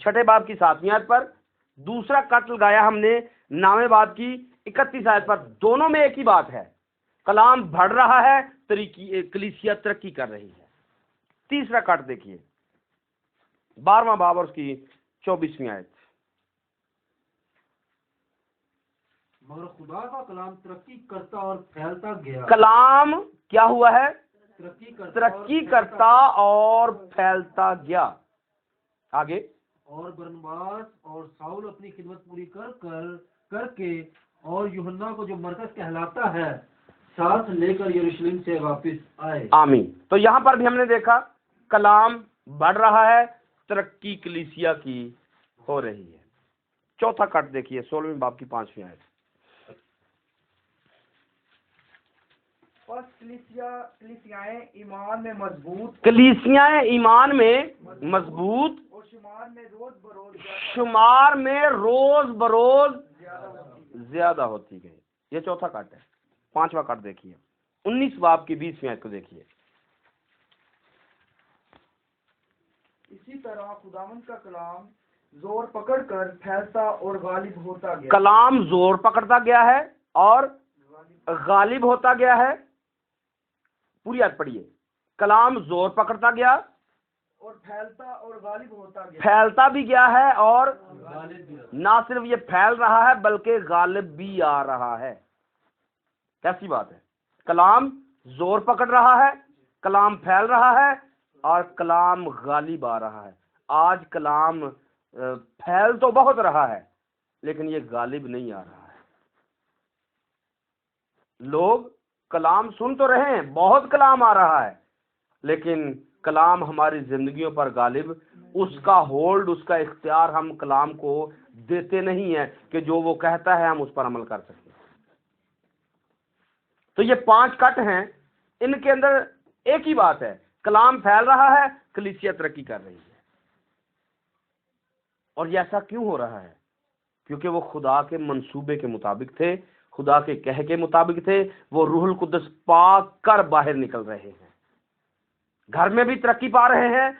6ठे बाब की 7वीं आयत पर, दूसरा कट लगाया हमने 9वें बाब की 31 आयत पर। दोनों में एक ही बात है, कलाम बढ़ रहा है, कलीसिया तरक्की कर रही है। तीसरा कट देखिए, 12वां बाब और उसकी 24वीं आयत। मगर खुदा का कलाम तरक्की करता और फैलता गया। कलाम क्या हुआ है? तरक्की करता और फैलता गया। आगे। और बरनबास और साउल अपनी खिदमत पूरी करके और यूहन्ना को जो मरकज कहलाता है साथ लेकर यरूशलेम से वापस आए। आमीन। तो यहाँ पर भी हमने देखा कलाम बढ़ रहा है, तरक्की कलीसिया की हो रही है। चौथा कट देखिए, 16वें बाब की 5वीं आयत। कलीसियाएं ईमान में मजबूत और शुमार में रोज बरोज ज्यादा होती गई। ये चौथा कट है। 5वां कट देखिए, 19 बाब की 20वीं आयत को देखिए। इसी तरह खुदावंद का कलाम जोर पकड़कर फैलता और गालिब होता गया। कलाम जोर पकड़ता गया है और गालिब होता गया है। पूरी आयत पढ़िए। कलाम जोर पकड़ता गया और फैलता और गालिब होता गया। फैलता भी गया है और ना सिर्फ ये फैल रहा है बल्कि गालिब भी आ रहा है। कैसी बात है? कलाम जोर पकड़ रहा है, कलाम फैल रहा है और कलाम गालिब आ रहा है। आज कलाम फैल तो बहुत रहा है लेकिन ये गालिब नहीं आ रहा है। लोग कलाम सुन तो रहे हैं, बहुत कलाम आ रहा है, लेकिन कलाम हमारी जिंदगियों पर गालिब, उसका होल्ड, उसका इख्तियार हम कलाम को देते नहीं है कि जो वो कहता है हम उस पर अमल कर सकें। तो ये 5 कट हैं, इनके अंदर एक ही बात है, कलाम फैल रहा है, कलीसिया तरक्की कर रही है। और ये ऐसा क्यों हो रहा है? क्योंकि वो खुदा के मंसूबे के मुताबिक थे, खुदा के कह के मुताबिक थे। वो रूहुल कुद्दस पाक कर बाहर निकल रहे हैं, घर में भी तरक्की पा रहे हैं,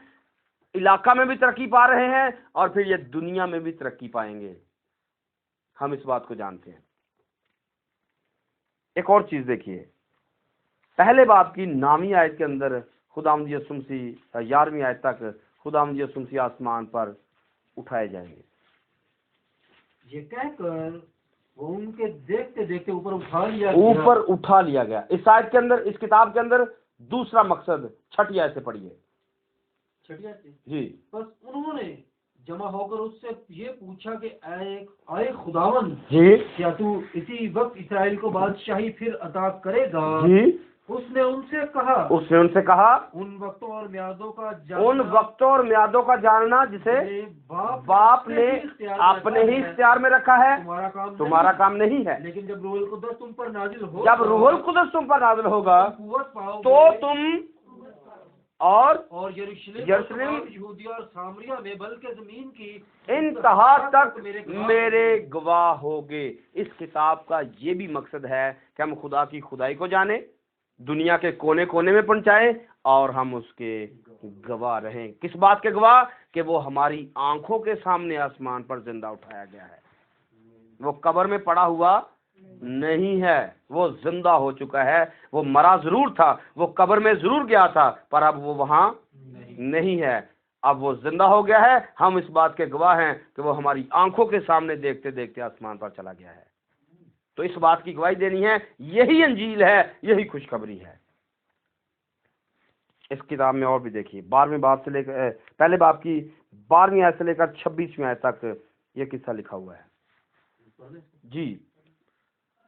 इलाका में भी तरक्की पा रहे हैं और फिर ये दुनिया में भी तरक्की पाएंगे। हम इस बात को जानते हैं। एक और चीज देखिए, पहले बाब की 9वीं आयत के अंदर खुदावंद यीशु मसीह 11वीं आयत तक खुदावंद यीशु मसीह आसमान पर उठाए जाएंगे। ये कहकर वो उनके देखते देखते ऊपर उठा लिया गया। इस आयत के अंदर, इस किताब के अंदर दूसरा मकसद 6ठी आयत से पढ़िए। 6ठी आयत जी। बस उन्होंने जमा होकर उससे ये पूछा कि आए खुदावन जी, क्या तू इसी वक्त इस्राएल को बादशाही फिर अता करेगा? जी। उसने उनसे कहा उन वक्तों और म्यादों का जानना जिसे बाप ने अपने ही इख्तियार में रखा है, तुम्हारा काम नहीं है। लेकिन जब रूहुल कुद्दस तुम पर नाजिल हो, जब रूहुल कुद्दस तुम पर नाजिल होगा कुव्वत पाओगे, तो तुम और यरूशलेम, यहूदिया और सामरिया में, बल्कि जमीन की इंतहा तक मेरे गवाह होगे। इस किताब का ये भी मकसद है कि हम खुदा की खुदाई को जाने, दुनिया के कोने कोने में पहुंचाएं और हम उसके गवाह रहें। किस बात के गवाह? कि वो हमारी आंखों के सामने आसमान पर जिंदा उठाया गया है। वो कब्र में पड़ा हुआ नहीं है, वो जिंदा हो चुका है। वो मरा जरूर था, वो कब्र में जरूर गया था, पर अब वो वहां नहीं है, अब वो जिंदा हो गया है। हम इस बात के गवाह हैं कि वो हमारी आंखों के सामने देखते देखते आसमान पर चला गया है। तो इस बात की गवाही देनी है, यही अंजील है, यही खुशखबरी है। इस किताब में और भी देखिए, 12वें बाब से लेकर पहले बाब की 12वीं आयत से लेकर 26वीं आयत तक ये किस्सा लिखा हुआ है जी।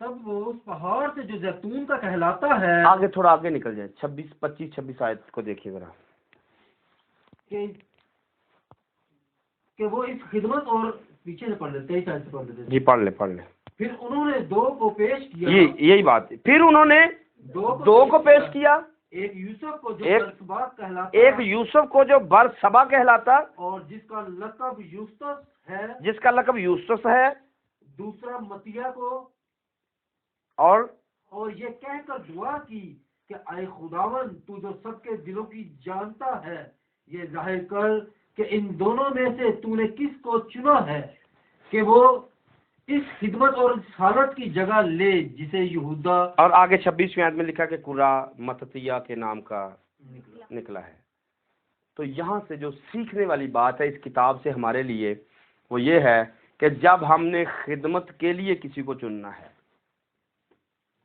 तब वो उस पहाड़ से जो जैतून का कहलाता है, आगे थोड़ा आगे निकल जाए, 25-26 आयत को देखिए जरा, कि वो इस खिदमत और पीछे से पढ़ लेते, 23 आयत से पढ़ लेते जी। पढ़ ले। फिर उन्होंने दो को पेश किया, यही बात है। फिर उन्होंने दो को पेश किया, एक यूसुफ को जो बरसबा कहलाता, और जिसका लकब यूसुफ है, दूसरा मतिया को, और ये कहकर दुआ की कि आए खुदावन, तू जो सबके दिलों की जानता है, ये जाहिर कर कि इन दोनों में से तूने किसको चुना है कि वो इस खिदमत और इस हालत की जगह ले जिसे यहूदा, और आगे 26वीं आयत में लिखा कि कुरा मततिया के नाम का निकला है। तो यहाँ से जो सीखने वाली बात है इस किताब से हमारे लिए, वो ये है कि जब हमने खिदमत के लिए किसी को चुनना है,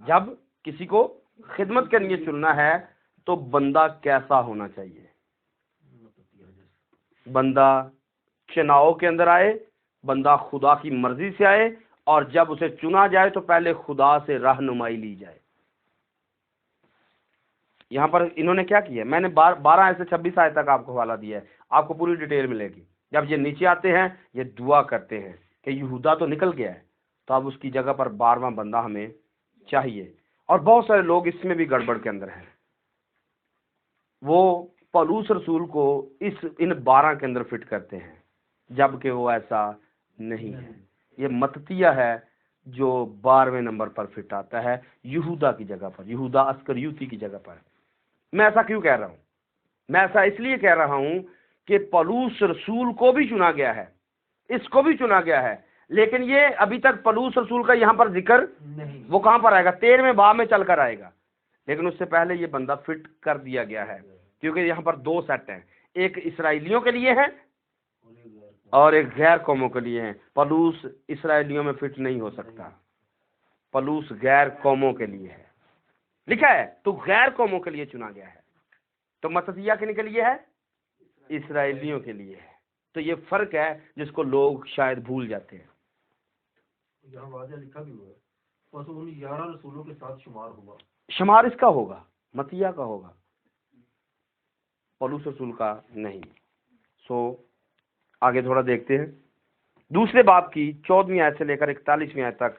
जब किसी को खिदमत के लिए चुनना है, तो बंदा कैसा होना चाहिए? बंदा चुनाव के अंदर आए, बंदा खुदा की मर्जी से आए, और जब उसे चुना जाए तो पहले खुदा से रहनुमाई ली जाए। यहाँ पर इन्होंने क्या किया, मैंने 12 आयत से 26 आयत तक आपको हवाला दिया है, आपको पूरी डिटेल मिलेगी। जब ये नीचे आते हैं, ये दुआ करते हैं कि यहूदा तो निकल गया है, तो अब उसकी जगह पर 12वां बंदा हमें चाहिए। और बहुत सारे लोग इसमें भी गड़बड़ के अंदर हैं, वो पौलुस रसूल को इन 12 के अंदर फिट करते हैं, जबकि वो ऐसा नहीं है। ये मततिया है जो 12वें नंबर पर फिट आता है, यहूदा की जगह पर, यहूदा अस्करियोती की जगह पर। मैं ऐसा क्यों कह रहा हूँ? मैं ऐसा इसलिए कह रहा हूँ कि पौलुस रसूल को भी चुना गया है, इसको भी चुना गया है, लेकिन ये अभी तक पौलुस रसूल का यहाँ पर जिक्र नहीं। वो कहाँ पर आएगा? 13वें बाब में चलकर आएगा, लेकिन उससे पहले ये बंदा फिट कर दिया गया है, क्योंकि यहाँ पर 2 सेट हैं, एक इसराइलियों के लिए है और एक गैर कौमों के लिए है। पौलुस इसराइलियों में फिट नहीं हो सकता, पौलुस गैर कौमों के लिए है, लिखा है तो गैर कौमों के लिए चुना गया है। तो मततिया के लिए है, इसराइलियों के लिए है। तो ये फर्क है जिसको लोग शायद भूल जाते हैं। यहाँ वाज़ेह लिखा भी हुआ है, बस उन 11 रसूलों के साथ शुमार होगा। शुमार इसका होगा, मतिया का होगा, पौलुस रसूल का नहीं। आगे थोड़ा देखते हैं, दूसरे बाब की 14वीं आयत से लेकर 41वीं आयत तक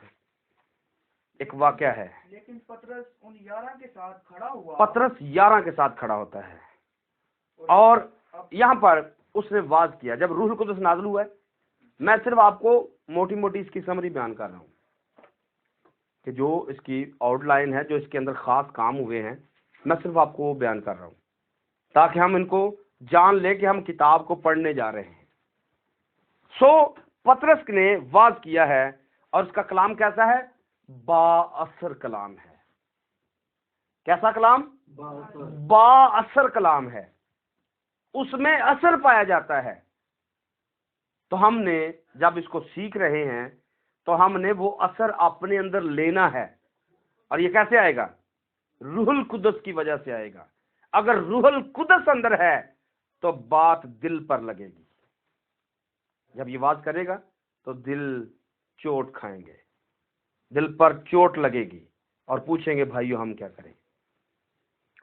एक वाकया है। लेकिन पतरस उन 11 के साथ खड़ा हुआ, पतरस 11 के साथ खड़ा होता है, और यहाँ पर उसने वाज किया जब रूह कुद्दस नाज़िल हुआ है। मैं सिर्फ आपको मोटी मोटी इसकी समरी बयान कर रहा हूँ कि जो इसकी आउटलाइन है, जो इसके अंदर खास काम हुए हैं, मैं सिर्फ आपको वो बयान कर रहा हूँ ताकि हम इनको जान ले कि हम किताब को पढ़ने जा रहे हैं। पतरस ने वाज किया है, और उसका कलाम कैसा है? बाअसर कलाम है। कैसा कलाम? बाअसर कलाम है, उसमें असर पाया जाता है। तो हमने जब इसको सीख रहे हैं तो हमने वो असर अपने अंदर लेना है, और ये कैसे आएगा? रूहुल कुद्दस की वजह से आएगा। अगर रूहुल कुद्दस अंदर है तो बात दिल पर लगेगी। जब ये वाज करेगा तो दिल चोट खाएंगे, दिल पर चोट लगेगी और पूछेंगे भाइयों हम क्या करें।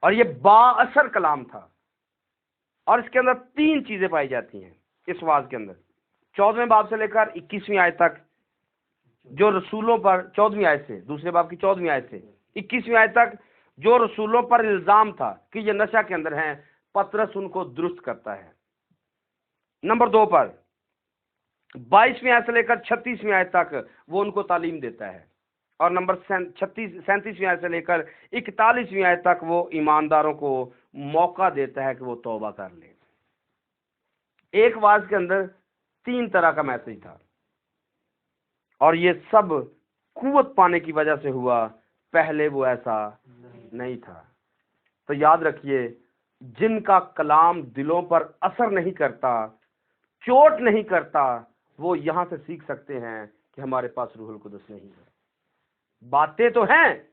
और ये बाअसर कलाम था। और इसके अंदर 3 चीजें पाई जाती हैं इस वाज के अंदर। 14वें बाब से लेकर 21वीं आयत तक जो रसूलों पर, 14वीं आयत से, दूसरे बाब की 14वीं आयत से 21वीं आयत तक जो रसूलों पर इल्जाम था कि ये नशा के अंदर हैं, पतरस उनको दुरुस्त करता है। नंबर 2 पर 22वीं आयत से लेकर 36वीं आयत तक वो उनको तालीम देता है। और नंबर 37वीं आयत से लेकर 41वीं आयत तक वो ईमानदारों को मौका देता है कि वो तौबा कर ले। एक वाज के अंदर 3 तरह का मैसेज था, और ये सब कुव्वत पाने की वजह से हुआ, पहले वो ऐसा नहीं था। तो याद रखिए, जिनका कलाम दिलों पर असर नहीं करता, चोट नहीं करता, वो यहां से सीख सकते हैं कि हमारे पास रूहुल कुदस नहीं है। बातें तो हैं,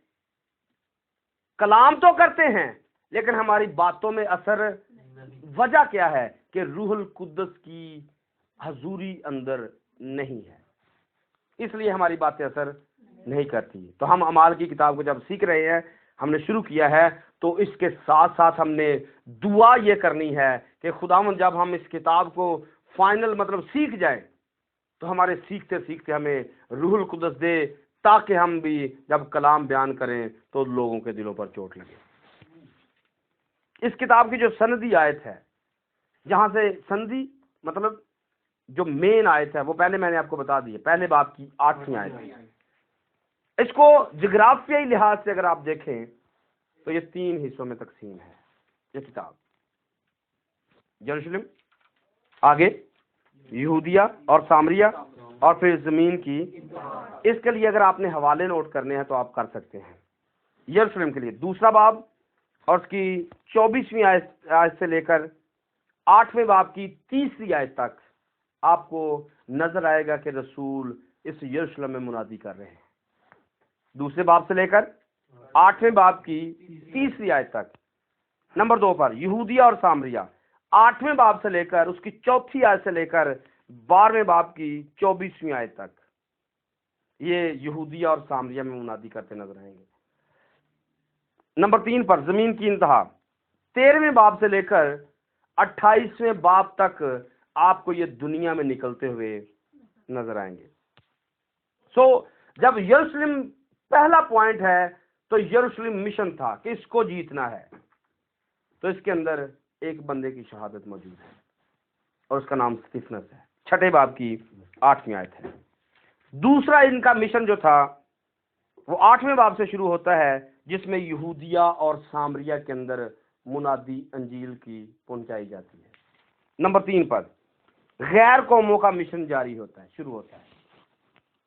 कलाम तो करते हैं, लेकिन हमारी बातों में असर, वजह क्या है कि रूहुल कुदस की हजूरी अंदर नहीं है, इसलिए हमारी बातें असर नहीं करती। तो हम अमाल की किताब को जब सीख रहे हैं, हमने शुरू किया है, तो इसके साथ साथ हमने दुआ ये करनी है कि खुदावंद जब हम इस किताब को फाइनल मतलब सीख जाएं, तो हमारे सीखते सीखते हमें रूहुल कुदस दे, ताकि हम भी जब कलाम बयान करें तो लोगों के दिलों पर चोट लगे। इस किताब की जो सनदी आयत है, जहां से संधि मतलब जो मेन आयत है, वो पहले मैंने आपको बता दी है, पहले बाब की 8वीं आयत। इसको जिग्राफियाई लिहाज से अगर आप देखें तो ये 3 हिस्सों में तकसीम है ये किताब। यरूशलेम, आगे यहूदिया और सामरिया, और फिर जमीन की। इसके लिए अगर आपने हवाले नोट करने हैं तो आप कर सकते हैं। यरूशलेम के लिए 2 बाब और उसकी 24वीं आयत से लेकर 8वें बाब की 3री आयत तक आपको नजर आएगा कि रसूल इस यरूशलेम में मुनादी कर रहे हैं। 2 बाब से लेकर 8वें बाब की 3री आयत तक। नंबर 2 पर यहूदिया और सामरिया, 8वें बाब से लेकर उसकी 4थी आयत से लेकर 12वें बाब की 24वीं आयत तक ये यहूदिया और सामरिया में मुनादी करते नजर आएंगे। नंबर 3 पर जमीन की इंतहा, 13वें बाब से लेकर 28वें बाब तक आपको ये दुनिया में निकलते हुए नजर आएंगे। जब यरूशलेम पहला पॉइंट है, तो यरूशलेम मिशन था कि इसको जीतना है, तो इसके अंदर एक बंदे की शहादत मौजूद है और उसका नाम स्तिफनस है। 6ठे बाब की 8वीं आयत है। दूसरा इनका मिशन जो था वो 8वें बाब से शुरू होता है, जिसमें यहूदिया और सामरिया के अंदर मुनादी अंजील की पहुंचाई जाती है। नंबर 3 पर गैर कौमों का मिशन जारी होता है, शुरू होता है,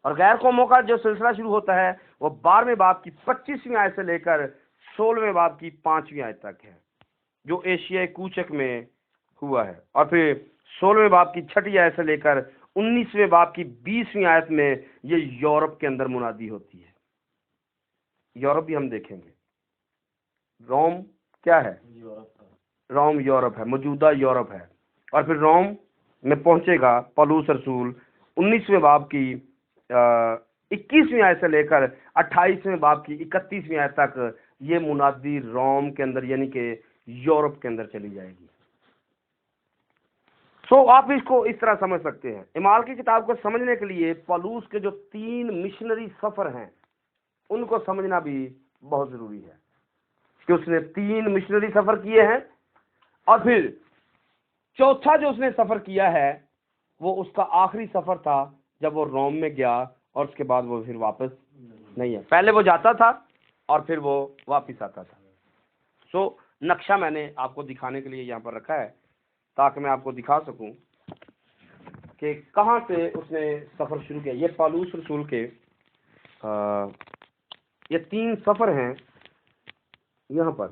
और गैर कौमों का जो सिलसिला शुरू होता है वो 12वें बाब की 25वीं आयत से लेकर 16वें बाब की 5वीं आयत तक है, जो एशियाई कूचक में हुआ है। और फिर 16वें बाब की 6ठी आयत से लेकर 19वें बाब की 20वीं आयत में ये यूरोप के अंदर मुनादी होती है। यूरोप भी हम देखेंगे। रोम क्या है? रोम यूरोप है, मौजूदा यूरोप है। और फिर रोम में पहुंचेगा पौलुस रसूल 19वें बाब की 21वीं आयत से लेकर 28वें बाब की 31वीं आयत तक ये मुनादी रोम के अंदर यानी कि यूरोप के अंदर चली जाएगी। आप इसको इस तरह समझ सकते हैं। इमाल की किताब को समझने के लिए पौलुस के जो 3 मिशनरी सफर हैं उनको समझना भी बहुत जरूरी है कि उसने 3 मिशनरी सफर किए हैं, और फिर चौथा जो उसने सफर किया है वो उसका आखिरी सफर था जब वो रोम में गया, और उसके बाद वो फिर वापस नहीं है। पहले वो जाता था और फिर वो वापस आता था। नक्शा मैंने आपको दिखाने के लिए यहाँ पर रखा है ताकि मैं आपको दिखा सकूं कि कहाँ से उसने सफर शुरू किया। ये पौलुस रसूल के ये 3 सफर हैं। यहाँ पर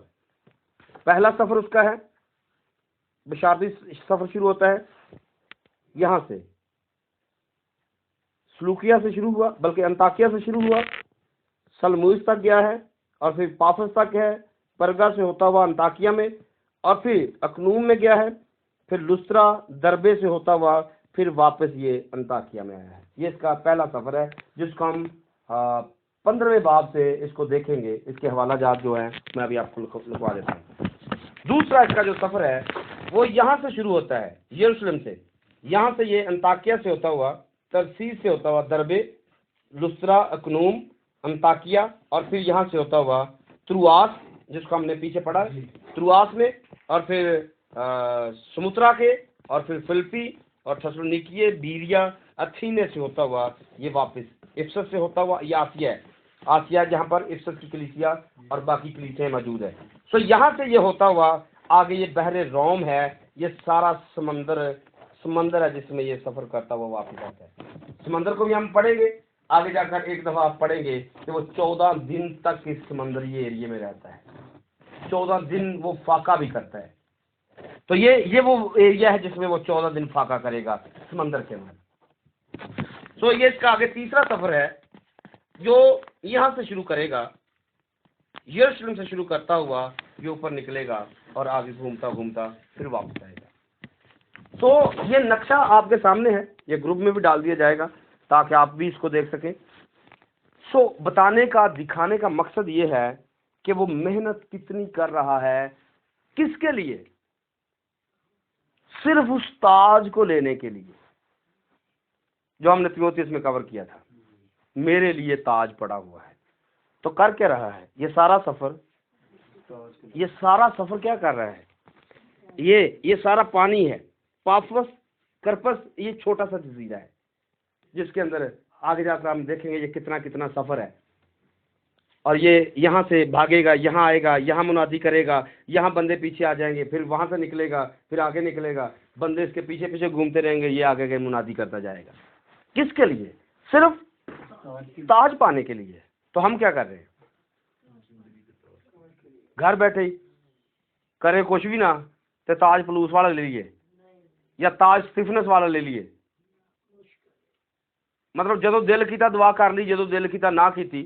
पहला सफर उसका है, बशारती सफर शुरू होता है यहाँ से, सलूकिया से शुरू हुआ, बल्कि अंताकिया से शुरू हुआ, सलमूस तक गया है, और फिर पाफस तक है, परगा से होता हुआ अंताकिया में, और फिर अकनूम में गया है, फिर लुस्त्रा दरबे से होता हुआ फिर वापस ये अंताकिया में आया है। ये इसका पहला सफर है जिसको हम 15वें बाब से इसको देखेंगे। इसके हवाला जात जो हैं मैं अभी आपको लिखवा देता हूँ। दूसरा इसका जो सफ़र है वो यहाँ से शुरू होता है, यरूशलेम से। यहाँ से ये अंताकिया से होता हुआ, तरसीस से होता हुआ, दरबे, लुस्त्रा, अकनूम, अंताकिया, और फिर यहाँ से होता हुआ त्रुआस, जिसको हमने पीछे पढ़ा, त्रुआस में, और फिर समुद्रा के, और फिर फिलिप्पी और थेसलोनिकिये, बीरिया, अथीने से होता हुआ ये वापस इफसस से होता हुआ ये आसिया है। आसिया जहाँ पर इफसस की कलीसिया और बाकी कलीसियाँ मौजूद है। तो यहाँ से ये होता हुआ आगे ये बहरे रोम है, ये सारा समंदर है जिसमें ये सफ़र करता हुआ वापस आता है। समंदर को भी हम पढ़ेंगे आगे जाकर, एक दफ़ा आप पढ़ेंगे कि वो 14 दिन तक इस समंदरी एरिया में रहता है। 14 दिन वो फाका भी करता है। तो ये वो एरिया है जिसमें वो 14 दिन फाका करेगा समंदर के अंदर। तो ये इसका आगे तीसरा सफ़र है जो यहाँ से शुरू करेगा, यरूशलेम से शुरू करता हुआ ये ऊपर निकलेगा और आगे घूमता घूमता फिर वापस आएगा। तो ये नक्शा आपके सामने है, ये ग्रुप में भी डाल दिया जाएगा ताकि आप भी इसको देख सकें। सो बताने का, दिखाने का मकसद ये है कि वो मेहनत कितनी कर रहा है, किसके लिए? सिर्फ उस ताज को लेने के लिए जो हमने तीमुथियुस में कवर किया था। मेरे लिए ताज पड़ा हुआ है। तो कर क्या रहा है ये सारा सफर? ये सारा सफर क्या कर रहा है? ये सारा पानी है, पाफोस, करपस, ये छोटा सा जजीरा है जिसके अंदर आगे जाकर हम देखेंगे ये कितना कितना सफर है। और ये यहाँ से भागेगा, यहाँ आएगा, यहाँ मुनादी करेगा, यहाँ बंदे पीछे आ जाएंगे, फिर वहां से निकलेगा, फिर आगे निकलेगा, बंदे इसके पीछे पीछे घूमते रहेंगे, ये आगे गए मुनादी करता जाएगा। किसके लिए? सिर्फ ताज पाने के लिए। तो हम क्या कर रहे हैं? घर बैठे ही करे कुछ भी ना, तो ताज पलूस वाला ले लिए या ताज स्टीफनस वाला ले लिए। मतलब जो दिल कीता दुआ कर ली, जो दिल कीता ना की,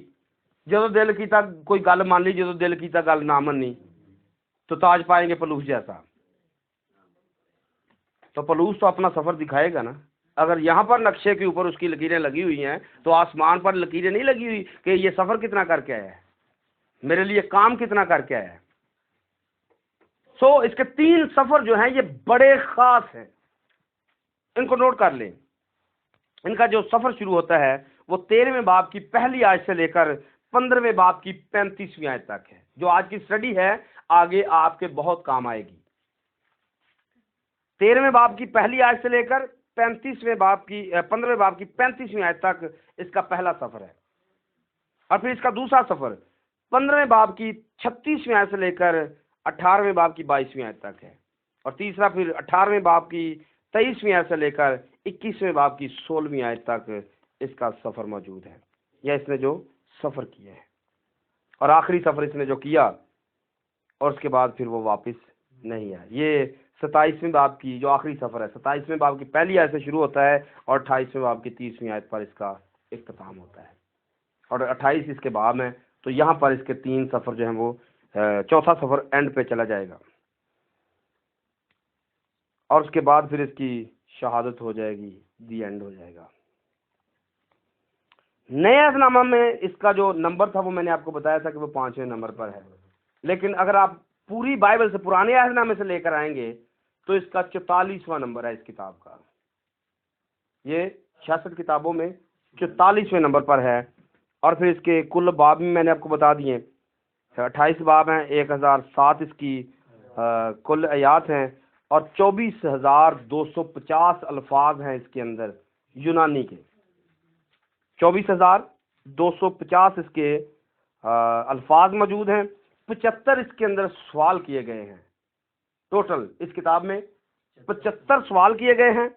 जो दिल कीता कोई गल मान ली, जो दिल कीता गल ना मनी, तो ताज पाएंगे पलूस जैसा। तो पलूस तो अपना सफर दिखाएगा ना। अगर यहाँ पर नक्शे के ऊपर उसकी लकीरें लगी हुई हैं तो आसमान पर लकीरें नहीं लगी हुई कि ये सफर कितना करके आया है, मेरे लिए काम कितना करके आया है। सो इसके 3 सफर जो हैं ये बड़े खास हैं, इनको नोट कर लें। इनका जो सफर शुरू होता है वो 13वें बाब की पहली आयत से लेकर 15वें बाब की 35वीं आयत तक है। जो आज की स्टडी है आगे आपके बहुत काम आएगी। 13वें बाब की पहली आयत से लेकर 15वें बाब की 35वीं आयत तक इसका पहला सफर है। और फिर इसका दूसरा सफर 15वें बाब की 36वीं आयत से लेकर 18वें बाब की 22वीं आयत तक है। और तीसरा फिर 18वें बाब की 23वीं आयत से लेकर 21वें बाब की 16वीं आयत तक इसका सफर मौजूद है, या इसने जो सफर किया है। और आखिरी सफर इसने जो किया और उसके बाद फिर वो वापस नहीं आया। ये 27वें बाब की जो आखिरी सफर है, 27वें बाब की पहली आयत से शुरू होता है और 28वें बाब की 30वीं आयत पर इसका इख्तिताम होता है। और 28 इसके बाब में, तो यहाँ पर इसके 3 सफर जो हैं वो चौथा सफर एंड पे चला जाएगा और उसके बाद फिर इसकी शहादत हो जाएगी, दी एंड हो जाएगा। नए अहदनामा में इसका जो नंबर था वो मैंने आपको बताया था कि वो 5वें नंबर पर है। लेकिन अगर आप पूरी बाइबल से, पुराने अहदनामे से लेकर आएंगे तो इसका 44वां नंबर है इस किताब का। ये 66 किताबों में 44वें नंबर पर है। और फिर इसके कुल बाब भी मैंने आपको बता दिए, 28 बाब हैं, 1007 इसकी कुल आयात हैं और 24,250 अल्फाज हैं इसके अंदर यूनानी के। 24,250 इसके अल्फाज मौजूद हैं। 75 इसके अंदर सवाल किए गए हैं। टोटल इस किताब में 75 सवाल किए गए हैं।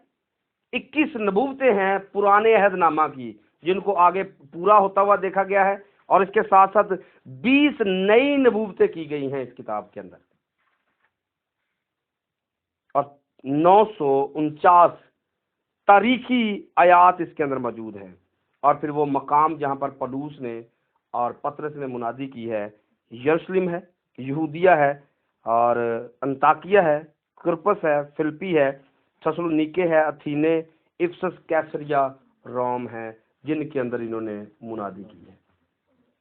21 नबूवतें हैं पुराने अहदनामा की जिनको आगे पूरा होता हुआ देखा गया है, और इसके साथ साथ 20 नई नबूवतें की गई हैं इस किताब के अंदर, और 949 तारीखी आयात इसके अंदर मौजूद हैं। और फिर वो मकाम जहां पर पलूस ने और पतरस ने मुनादी की है, यरूशलेम है, यहूदिया है, और अंताकिया है, कुरपस है, फिलिप्पी है, थेसलोनिके है, अथीने, इफसस, कैसरिया, रोम है, जिनके अंदर इन्होंने मुनादी की है।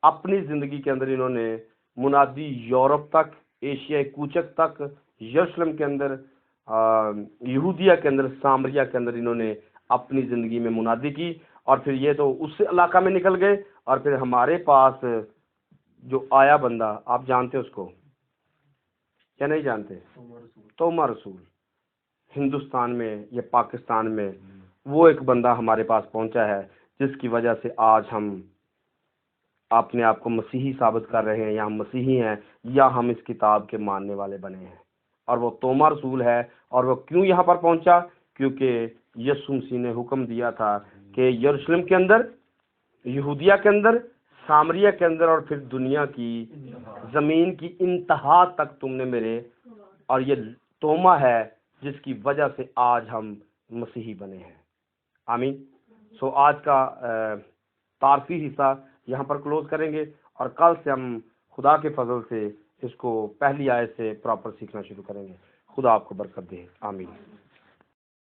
अपनी ज़िंदगी के अंदर इन्होंने मुनादी यूरोप तक, एशियाई कूचक तक, यरूशलेम के अंदर, यहूदिया के अंदर, सामरिया के अंदर इन्होंने अपनी ज़िंदगी में मुनादी की। और फिर ये तो उस इलाका में निकल गए, और फिर हमारे पास जो आया बंदा, आप जानते उसको क्या नहीं जानते? तोमा रसूल। हिंदुस्तान में या पाकिस्तान में वो एक बंदा हमारे पास पहुंचा है जिसकी वजह से आज हम अपने आप को मसीही साबित कर रहे हैं, या हम मसीही हैं, या हम इस किताब के मानने वाले बने हैं। और वो तोमा रसूल है। और वो क्यों यहाँ पर पहुंचा? क्योंकि यीशु मसीह ने हुक्म दिया था कि यरूशलेम के अंदर, यहूदिया के अंदर, सामरिया के अंदर, और फिर दुनिया की जमीन की इंतहा तक तुमने मेरे, और ये तोमा है जिसकी वजह से आज हम मसीही बने हैं। आमीन। सो आज का तारफी हिस्सा यहाँ पर क्लोज करेंगे, और कल से हम खुदा के फजल से इसको पहली आयत से प्रॉपर सीखना शुरू करेंगे। खुदा आपको बरकत दे। आमीन।